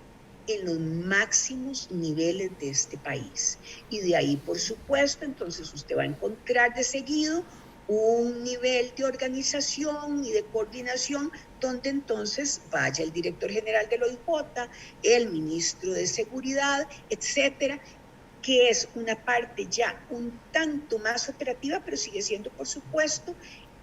[SPEAKER 2] en los máximos niveles de este país. Y de ahí, por supuesto, entonces usted va a encontrar de seguido un nivel de organización y de coordinación donde entonces vaya el director general del OIJ, el ministro de Seguridad, etcétera, que es una parte ya un tanto más operativa, pero sigue siendo, por supuesto,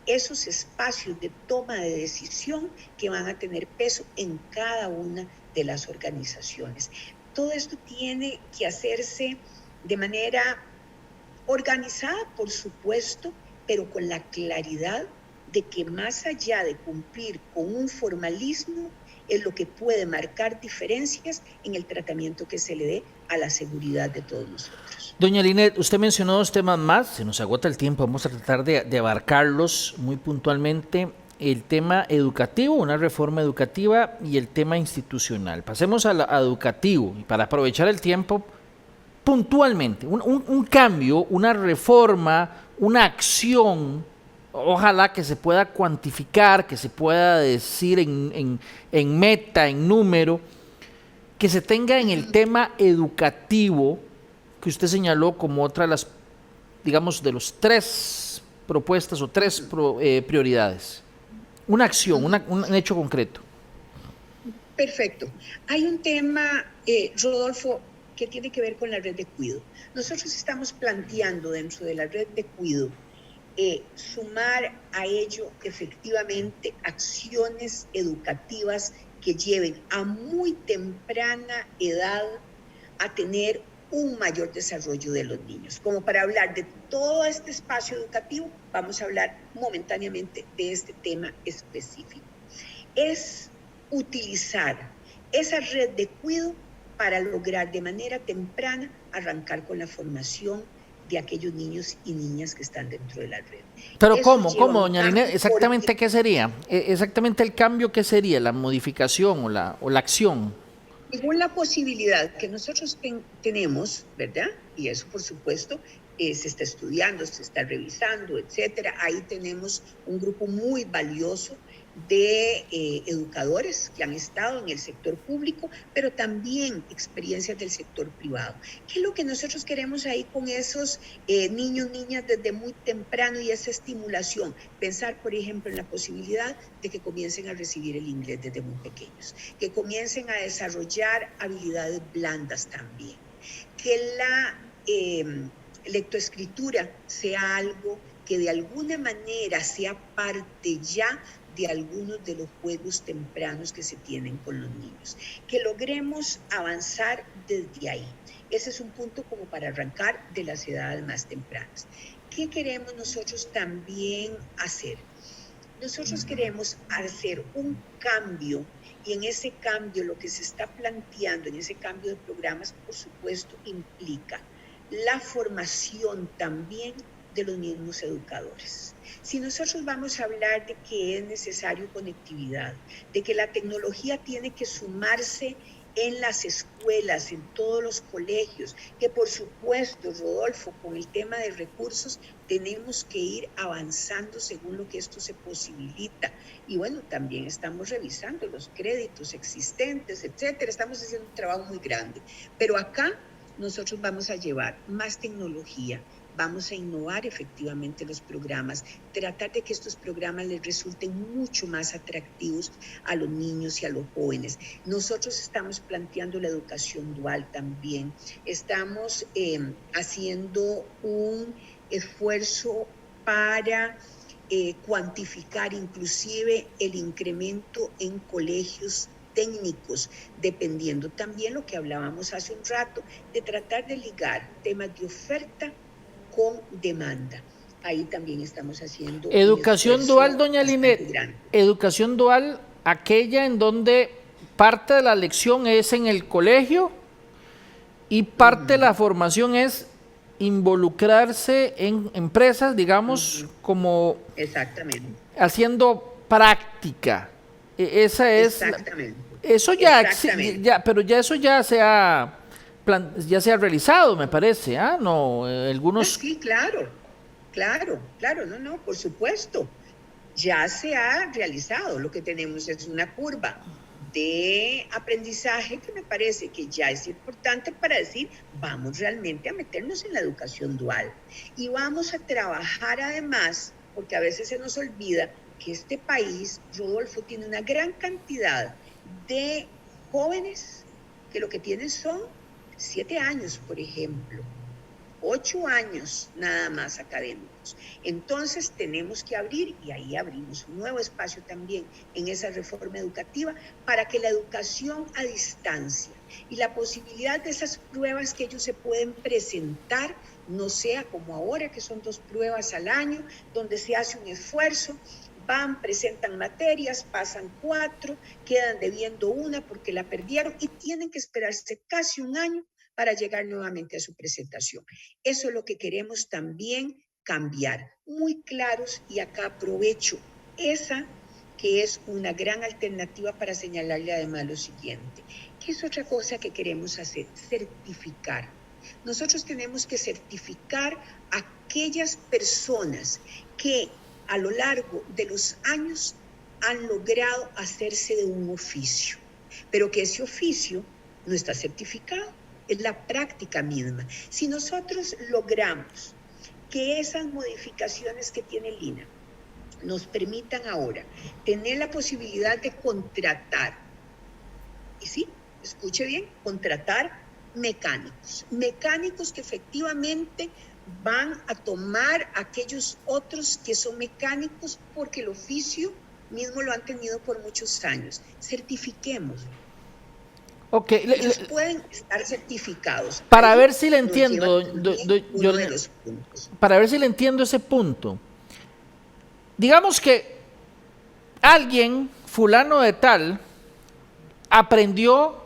[SPEAKER 2] esos espacios de toma de decisión que van a tener peso en cada una de las organizaciones. Todo esto tiene que hacerse de manera organizada, por supuesto, pero con la claridad de que más allá de cumplir con un formalismo, es lo que puede marcar diferencias en el tratamiento que se le dé a la seguridad de todos nosotros.
[SPEAKER 1] Doña Linet, usted mencionó dos temas más, se nos agota el tiempo, vamos a tratar de abarcarlos muy puntualmente. El tema educativo, una reforma educativa, y el tema institucional. Pasemos a educativo, y para aprovechar el tiempo, puntualmente, un cambio, una reforma, una acción, ojalá que se pueda cuantificar, que se pueda decir en meta, en número, que se tenga en el tema educativo, que usted señaló como otra de las, digamos, de los 3 propuestas o 3 prioridades. Una acción, un hecho concreto.
[SPEAKER 2] Perfecto. Hay un tema, Rodolfo, que tiene que ver con la red de cuidado. Nosotros estamos planteando dentro de la red de cuidado sumar a ello efectivamente acciones educativas que lleven a muy temprana edad a tener un mayor desarrollo de los niños. Como para hablar de todo este espacio educativo, vamos a hablar momentáneamente de este tema específico. Es utilizar esa red de cuidado para lograr de manera temprana arrancar con la formación de aquellos niños y niñas que están dentro de la red.
[SPEAKER 1] Pero ¿cómo, doña Linet? ¿Exactamente qué sería? ¿Exactamente el cambio qué sería? ¿La modificación o la acción?
[SPEAKER 2] Según la posibilidad que nosotros tenemos, ¿verdad? Y eso, por supuesto, se está estudiando, se está revisando, etcétera. Ahí tenemos un grupo muy valioso de educadores que han estado en el sector público, pero también experiencias del sector privado. ¿Qué es lo que nosotros queremos ahí con esos niños, niñas desde muy temprano y esa estimulación? Pensar, por ejemplo, en la posibilidad de que comiencen a recibir el inglés desde muy pequeños, que comiencen a desarrollar habilidades blandas también, que la lectoescritura sea algo que de alguna manera sea parte ya de algunos de los juegos tempranos que se tienen con los niños, que logremos avanzar desde ahí. Ese es un punto como para arrancar de las edades más tempranas. ¿Qué queremos nosotros también hacer? Nosotros queremos hacer un cambio, y en ese cambio lo que se está planteando, en ese cambio de programas, por supuesto, implica la formación también de los mismos educadores. Si nosotros vamos a hablar de que es necesario conectividad, de que la tecnología tiene que sumarse en las escuelas, en todos los colegios, que por supuesto, Rodolfo, con el tema de recursos tenemos que ir avanzando según lo que esto se posibilita. Y bueno, también estamos revisando los créditos existentes, etcétera. Estamos haciendo un trabajo muy grande. Pero acá nosotros vamos a llevar más tecnología, vamos a innovar efectivamente los programas, tratar de que estos programas les resulten mucho más atractivos a los niños y a los jóvenes. Nosotros estamos planteando la educación dual también, estamos haciendo un esfuerzo para cuantificar inclusive el incremento en colegios técnicos, dependiendo también lo que hablábamos hace un rato, de tratar de ligar temas de oferta con demanda. Ahí también estamos haciendo
[SPEAKER 1] Educación dual, doña Linet, educación dual, aquella en donde parte de la lección es en el colegio y parte de la formación es involucrarse en empresas, digamos, como
[SPEAKER 2] exactamente,
[SPEAKER 1] haciendo práctica. Esa es
[SPEAKER 2] exactamente.
[SPEAKER 1] Eso ya, pero ya eso ya se ha realizado, me parece, ¿ah? No, algunos.
[SPEAKER 2] Sí, claro, no, por supuesto. Ya se ha realizado. Lo que tenemos es una curva de aprendizaje que me parece que ya es importante para decir, vamos realmente a meternos en la educación dual. Y vamos a trabajar además, porque a veces se nos olvida que este país, Rodolfo, tiene una gran cantidad de jóvenes que lo que tienen son 7 años, por ejemplo, 8 años nada más académicos. Entonces tenemos que abrir, y ahí abrimos un nuevo espacio también en esa reforma educativa, para que la educación a distancia y la posibilidad de esas pruebas que ellos se pueden presentar no sea como ahora, que son 2 pruebas al año, donde se hace un esfuerzo, van, presentan materias, pasan 4, quedan debiendo 1 porque la perdieron y tienen que esperarse casi un año para llegar nuevamente a su presentación. Eso es lo que queremos también cambiar, muy claros, y acá aprovecho esa que es una gran alternativa para señalarle además lo siguiente, que es otra cosa que queremos hacer, certificar. Nosotros tenemos que certificar a aquellas personas que a lo largo de los años han logrado hacerse de un oficio, pero que ese oficio no está certificado, es la práctica misma. Si nosotros logramos que esas modificaciones que tiene el INAH nos permitan ahora tener la posibilidad de contratar, y sí, escuche bien, contratar mecánicos que efectivamente van a tomar aquellos otros que son mecánicos porque el oficio mismo lo han tenido por muchos años. Certifiquemos.
[SPEAKER 1] Okay.
[SPEAKER 2] Ellos pueden estar certificados.
[SPEAKER 1] Para
[SPEAKER 2] ahí
[SPEAKER 1] ver si le entiendo, para ver si le entiendo ese punto. Digamos que alguien, fulano de tal, aprendió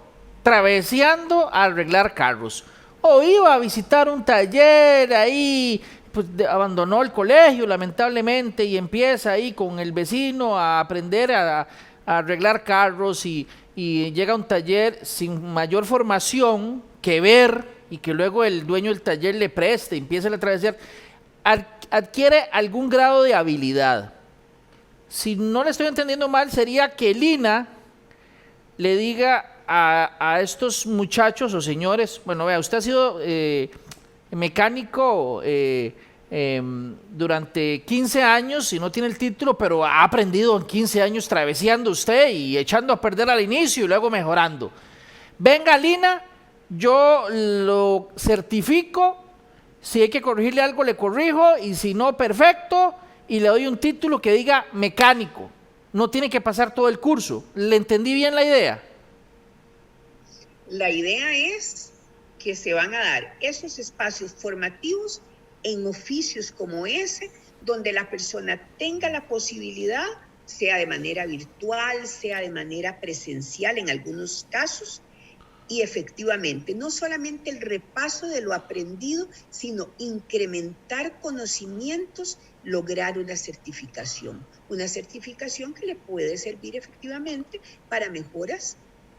[SPEAKER 1] traveseando a arreglar carros, o iba a visitar un taller ahí, pues abandonó el colegio lamentablemente y empieza ahí con el vecino a aprender a arreglar carros y llega a un taller sin mayor formación que ver y que luego el dueño del taller le preste, empieza a travesear, adquiere algún grado de habilidad. Si no le estoy entendiendo mal, sería que el INAH le diga a estos muchachos o señores, bueno, vea, usted ha sido mecánico durante 15 años y no tiene el título, pero ha aprendido en 15 años traveseando usted y echando a perder al inicio y luego mejorando. Venga, Lina, yo lo certifico, si hay que corregirle algo le corrijo y si no, perfecto, y le doy un título que diga mecánico. No tiene que pasar todo el curso. ¿Le entendí bien la idea?
[SPEAKER 2] La idea es que se van a dar esos espacios formativos en oficios como ese, donde la persona tenga la posibilidad, sea de manera virtual, sea de manera presencial en algunos casos, y efectivamente, no solamente el repaso de lo aprendido, sino incrementar conocimientos, lograr una certificación que le puede servir efectivamente para mejoras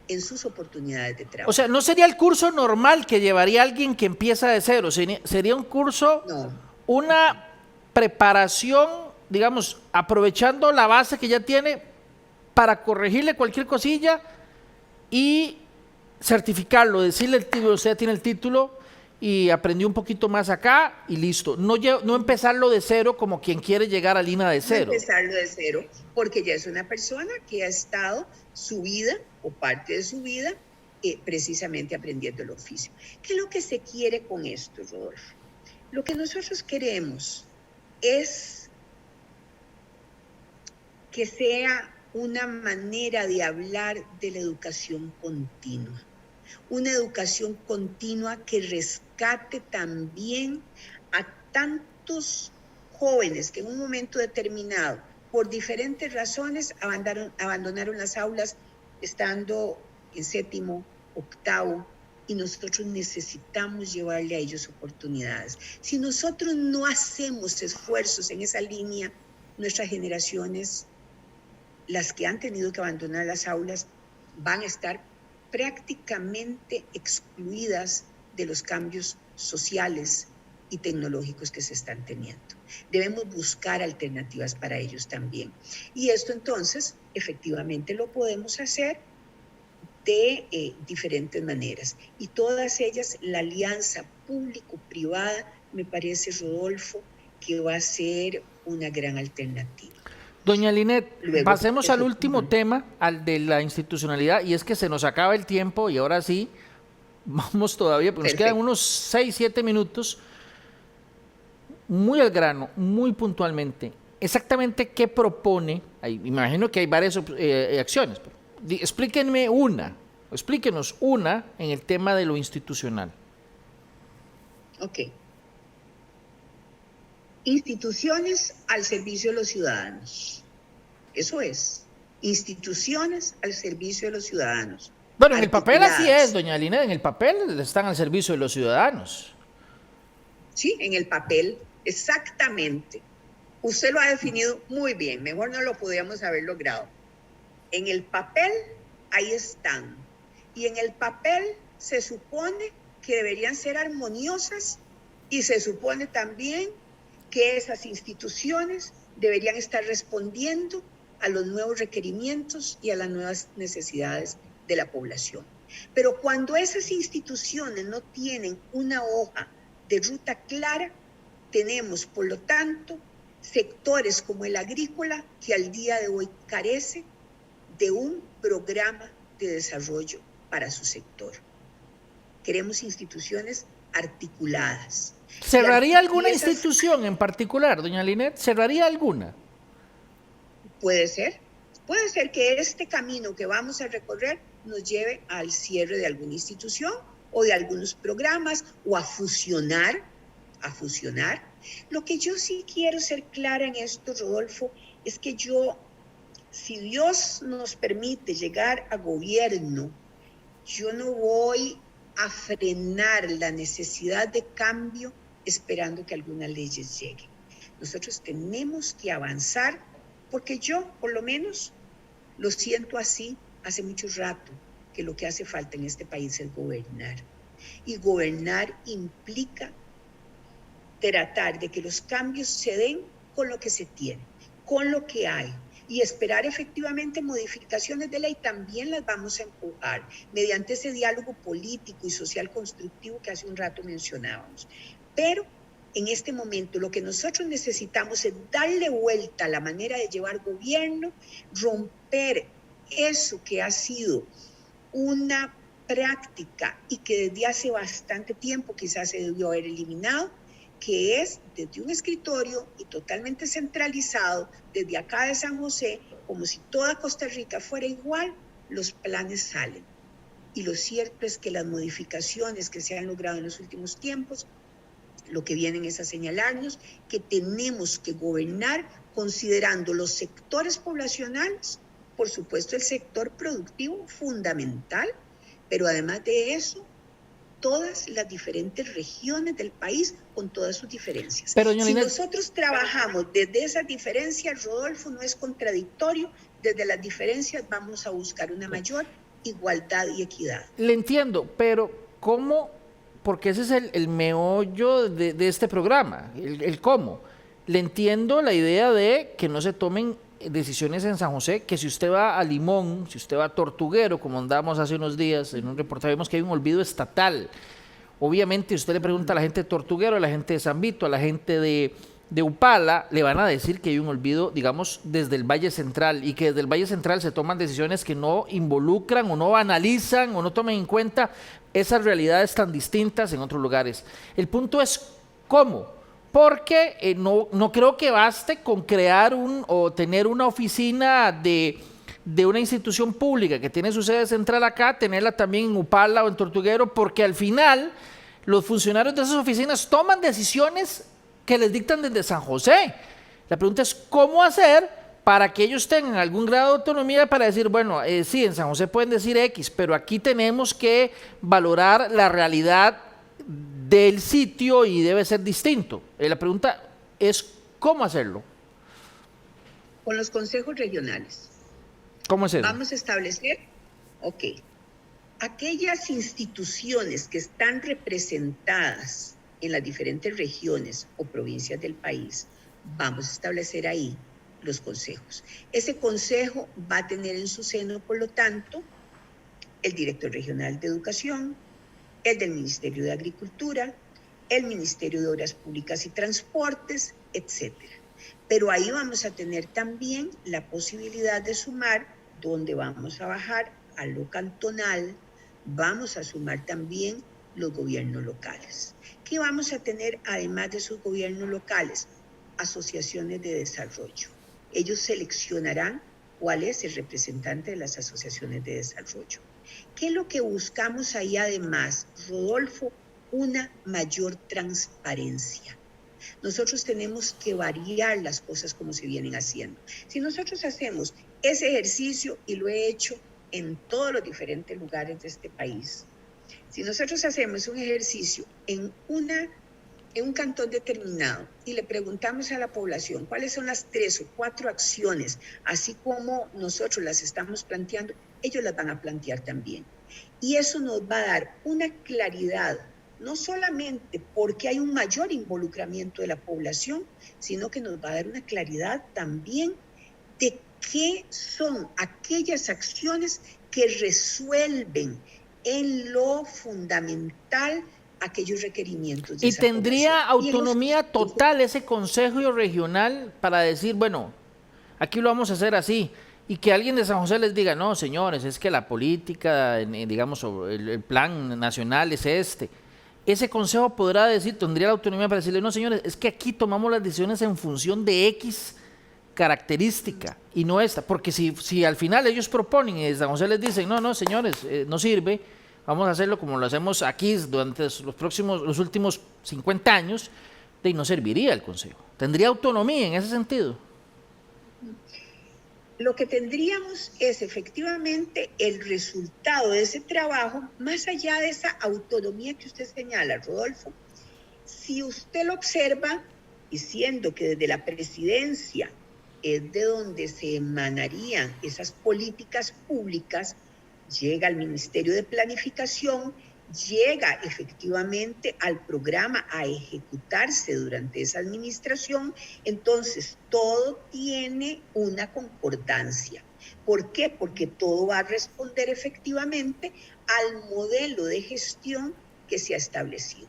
[SPEAKER 2] en sus oportunidades de trabajo.
[SPEAKER 1] O sea, no sería el curso normal que llevaría alguien que empieza de cero, sería un curso, no, una preparación, digamos, aprovechando la base que ya tiene para corregirle cualquier cosilla y certificarlo, decirle, usted tiene el título y aprendí un poquito más acá y listo. No empezarlo de cero como quien quiere llegar a línea de cero.
[SPEAKER 2] No empezarlo de cero, porque ya es una persona que ha estado su vida o parte de su vida precisamente aprendiendo el oficio. ¿Qué es lo que se quiere con esto, Rodolfo? Lo que nosotros queremos es que sea una manera de hablar de la educación continua. Una educación continua que rescate también a tantos jóvenes que en un momento determinado, por diferentes razones, abandonaron las aulas estando en séptimo, octavo, y nosotros necesitamos llevarle a ellos oportunidades. Si nosotros no hacemos esfuerzos en esa línea, nuestras generaciones, las que han tenido que abandonar las aulas, van a estar prácticamente excluidas de los cambios sociales y tecnológicos que se están teniendo. Debemos buscar alternativas para ellos también. Y esto entonces, efectivamente, lo podemos hacer de diferentes maneras. Y todas ellas, la alianza público-privada, me parece, Rodolfo, que va a ser una gran alternativa.
[SPEAKER 1] Doña Linet, pasemos al último tema, al de la institucionalidad, y es que se nos acaba el tiempo y ahora sí, vamos todavía, porque nos quedan unos 6, 7 minutos, muy al grano, muy puntualmente. Exactamente qué propone, me imagino que hay varias acciones, pero explíquenos una en el tema de lo institucional.
[SPEAKER 2] Ok. Instituciones al servicio de los ciudadanos. Eso es. Instituciones al servicio de los ciudadanos.
[SPEAKER 1] Bueno, en el papel así es, doña Linet, en el papel están al servicio de los ciudadanos.
[SPEAKER 2] Sí, en el papel, exactamente. Usted lo ha definido muy bien, mejor no lo podíamos haber logrado. En el papel, ahí están. Y en el papel se supone que deberían ser armoniosas y se supone también que esas instituciones deberían estar respondiendo a los nuevos requerimientos y a las nuevas necesidades de la población. Pero cuando esas instituciones no tienen una hoja de ruta clara, tenemos, por lo tanto, sectores como el agrícola que al día de hoy carece de un programa de desarrollo para su sector. Queremos instituciones articuladas.
[SPEAKER 1] ¿Cerraría alguna institución en particular, doña Linet? ¿Cerraría alguna?
[SPEAKER 2] Puede ser que este camino que vamos a recorrer nos lleve al cierre de alguna institución o de algunos programas o a fusionar. Lo que yo sí quiero ser clara en esto, Rodolfo, es que si Dios nos permite llegar a gobierno, yo no voy a frenar la necesidad de cambio esperando que algunas leyes lleguen. Nosotros tenemos que avanzar porque yo, por lo menos, lo siento así hace mucho rato, que lo que hace falta en este país es gobernar. Y gobernar implica tratar de que los cambios se den con lo que se tiene, con lo que hay. Y esperar efectivamente modificaciones de ley también las vamos a empujar mediante ese diálogo político y social constructivo que hace un rato mencionábamos. Pero en este momento lo que nosotros necesitamos es darle vuelta a la manera de llevar gobierno, romper eso que ha sido una práctica y que desde hace bastante tiempo quizás se debió haber eliminado, que es desde un escritorio y totalmente centralizado, desde acá de San José, como si toda Costa Rica fuera igual, los planes salen. Y lo cierto es que las modificaciones que se han logrado en los últimos tiempos, lo que vienen es a señalarnos que tenemos que gobernar considerando los sectores poblacionales, por supuesto el sector productivo fundamental, pero además de eso, todas las diferentes regiones del país con todas sus diferencias. Pero, si nosotros trabajamos desde esas diferencias, Rodolfo, no es contradictorio, desde las diferencias vamos a buscar una mayor igualdad y equidad.
[SPEAKER 1] Le entiendo, pero ¿cómo? Porque ese es el meollo de este programa, el cómo. Le entiendo la idea de que no se tomen decisiones en San José, que si usted va a Limón, si usted va a Tortuguero, como andamos hace unos días en un reportaje, vemos que hay un olvido estatal, Obviamente, usted le pregunta a la gente de Tortuguero, a la gente de San Vito, a la gente de Upala, le van a decir que hay un olvido, digamos, desde el Valle Central, y que desde el Valle Central se toman decisiones que no involucran o no analizan o no toman en cuenta esas realidades tan distintas en otros lugares. El punto es cómo, porque no creo que baste con crear o tener una oficina de una institución pública que tiene su sede central acá, tenerla también en Upala o en Tortuguero, porque al final los funcionarios de esas oficinas toman decisiones que les dictan desde San José. La pregunta es cómo hacer para que ellos tengan algún grado de autonomía para decir, bueno, sí, en San José pueden decir X, pero aquí tenemos que valorar la realidad del sitio y debe ser distinto. La pregunta es cómo hacerlo.
[SPEAKER 2] Con los consejos regionales.
[SPEAKER 1] ¿Cómo es eso?
[SPEAKER 2] Vamos a establecer, aquellas instituciones que están representadas en las diferentes regiones o provincias del país, vamos a establecer ahí los consejos. Ese consejo va a tener en su seno, por lo tanto, el director regional de educación, el del Ministerio de Agricultura, el Ministerio de Obras Públicas y Transportes, etc. Pero ahí vamos a tener también la posibilidad de sumar, donde vamos a bajar a lo cantonal, vamos a sumar también los gobiernos locales. ¿Qué vamos a tener además de esos gobiernos locales? Asociaciones de desarrollo. Ellos seleccionarán cuál es el representante de las asociaciones de desarrollo. ¿Qué es lo que buscamos ahí además, Rodolfo? Una mayor transparencia. Nosotros tenemos que variar las cosas como se vienen haciendo. Si nosotros hacemos ese ejercicio, y lo he hecho en todos los diferentes lugares de este país, si nosotros hacemos un ejercicio en un cantón determinado y le preguntamos a la población cuáles son las 3 o 4 acciones, así como nosotros las estamos planteando, ellos las van a plantear también. Y eso nos va a dar una claridad, no solamente porque hay un mayor involucramiento de la población, sino que nos va a dar una claridad también de qué son aquellas acciones que resuelven en lo fundamental aquellos requerimientos de
[SPEAKER 1] ¿Y
[SPEAKER 2] esa
[SPEAKER 1] tendría
[SPEAKER 2] población.
[SPEAKER 1] autonomía total ese consejo regional para decir, bueno, aquí lo vamos a hacer así, y que alguien de San José les diga, no, señores, es que la política, digamos, el plan nacional es este? Ese consejo podrá decir, tendría la autonomía para decirle, no, señores, es que aquí tomamos las decisiones en función de X característica y no esta, porque si al final ellos proponen y San José les dicen, no, señores, no sirve, vamos a hacerlo como lo hacemos aquí durante los últimos 50 años, y no serviría el consejo. ¿Tendría autonomía en ese sentido?
[SPEAKER 2] Lo que tendríamos es efectivamente el resultado de ese trabajo, más allá de esa autonomía que usted señala, Rodolfo. Si usted lo observa, y siendo que desde la presidencia es de donde se emanarían esas políticas públicas, llega al Ministerio de Planificación, llega efectivamente al programa a ejecutarse durante esa administración, entonces todo tiene una concordancia. ¿Por qué? Porque todo va a responder efectivamente al modelo de gestión que se ha establecido.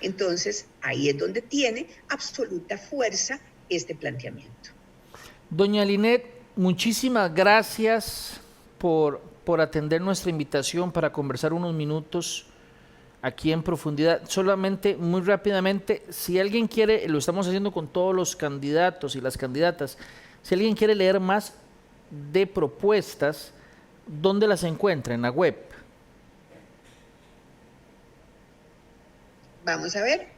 [SPEAKER 2] Entonces, ahí es donde tiene absoluta fuerza este planteamiento.
[SPEAKER 1] Doña Linet, muchísimas gracias por atender nuestra invitación para conversar unos minutos aquí en profundidad. Solamente, muy rápidamente, si alguien quiere, lo estamos haciendo con todos los candidatos y las candidatas, si alguien quiere leer más de propuestas, ¿dónde las encuentra? En la web.
[SPEAKER 2] Vamos a ver,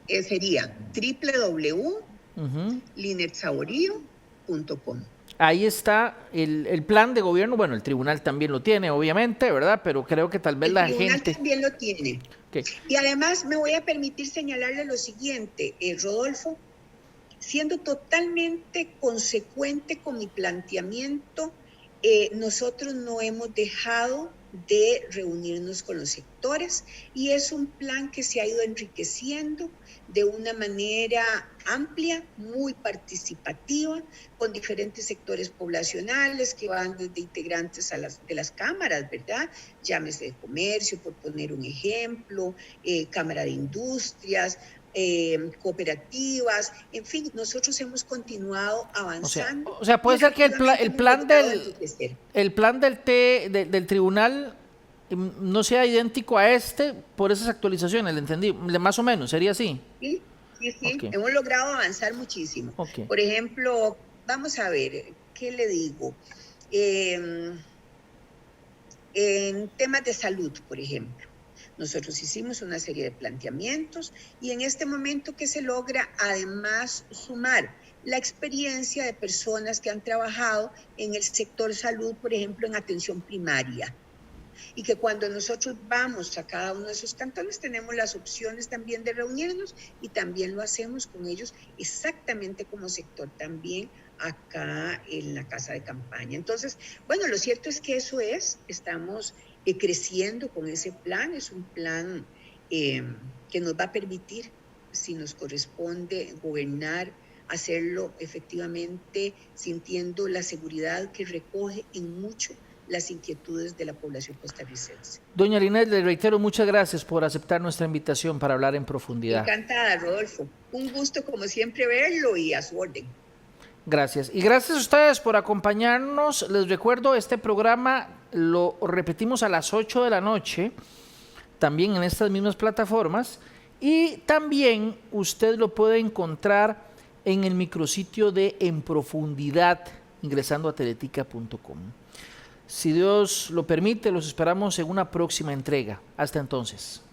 [SPEAKER 2] sería www.linetsaborío.com.
[SPEAKER 1] Ahí está el plan de gobierno. Bueno, el tribunal también lo tiene, obviamente, ¿verdad? Pero creo que tal vez la gente...
[SPEAKER 2] El tribunal también lo tiene.
[SPEAKER 1] Okay.
[SPEAKER 2] Y además me voy a permitir señalarle lo siguiente, Rodolfo, siendo totalmente consecuente con mi planteamiento, nosotros no hemos dejado de reunirnos con los sectores, y es un plan que se ha ido enriqueciendo de una manera amplia, muy participativa, con diferentes sectores poblacionales que van desde integrantes de las cámaras, ¿verdad? Llámese de comercio, por poner un ejemplo, Cámara de Industrias, cooperativas, en fin, nosotros hemos continuado avanzando.
[SPEAKER 1] O sea puede ser que el plan del tribunal no sea idéntico a este por esas actualizaciones, ¿le entendí? Más o menos, ¿sería así?
[SPEAKER 2] Sí, okay. Hemos logrado avanzar muchísimo. Okay. Por ejemplo, vamos a ver, ¿qué le digo? En temas de salud, por ejemplo. Nosotros hicimos una serie de planteamientos y en este momento que se logra además sumar la experiencia de personas que han trabajado en el sector salud, por ejemplo, en atención primaria. Y que cuando nosotros vamos a cada uno de esos cantones tenemos las opciones también de reunirnos y también lo hacemos con ellos exactamente como sector también acá en la casa de campaña. Entonces, bueno, lo cierto es que eso estamos creciendo con ese plan, es un plan que nos va a permitir, si nos corresponde gobernar, hacerlo efectivamente sintiendo la seguridad que recoge en mucho las inquietudes de la población costarricense.
[SPEAKER 1] Doña Linet, le reitero, muchas gracias por aceptar nuestra invitación para hablar en profundidad.
[SPEAKER 2] Encantada, Rodolfo. Un gusto como siempre verlo y a su orden.
[SPEAKER 1] Gracias. Y gracias a ustedes por acompañarnos. Les recuerdo, este programa lo repetimos a las 8 de la noche, también en estas mismas plataformas, y también usted lo puede encontrar en el micrositio de En Profundidad, ingresando a teletica.com. Si Dios lo permite, los esperamos en una próxima entrega. Hasta entonces.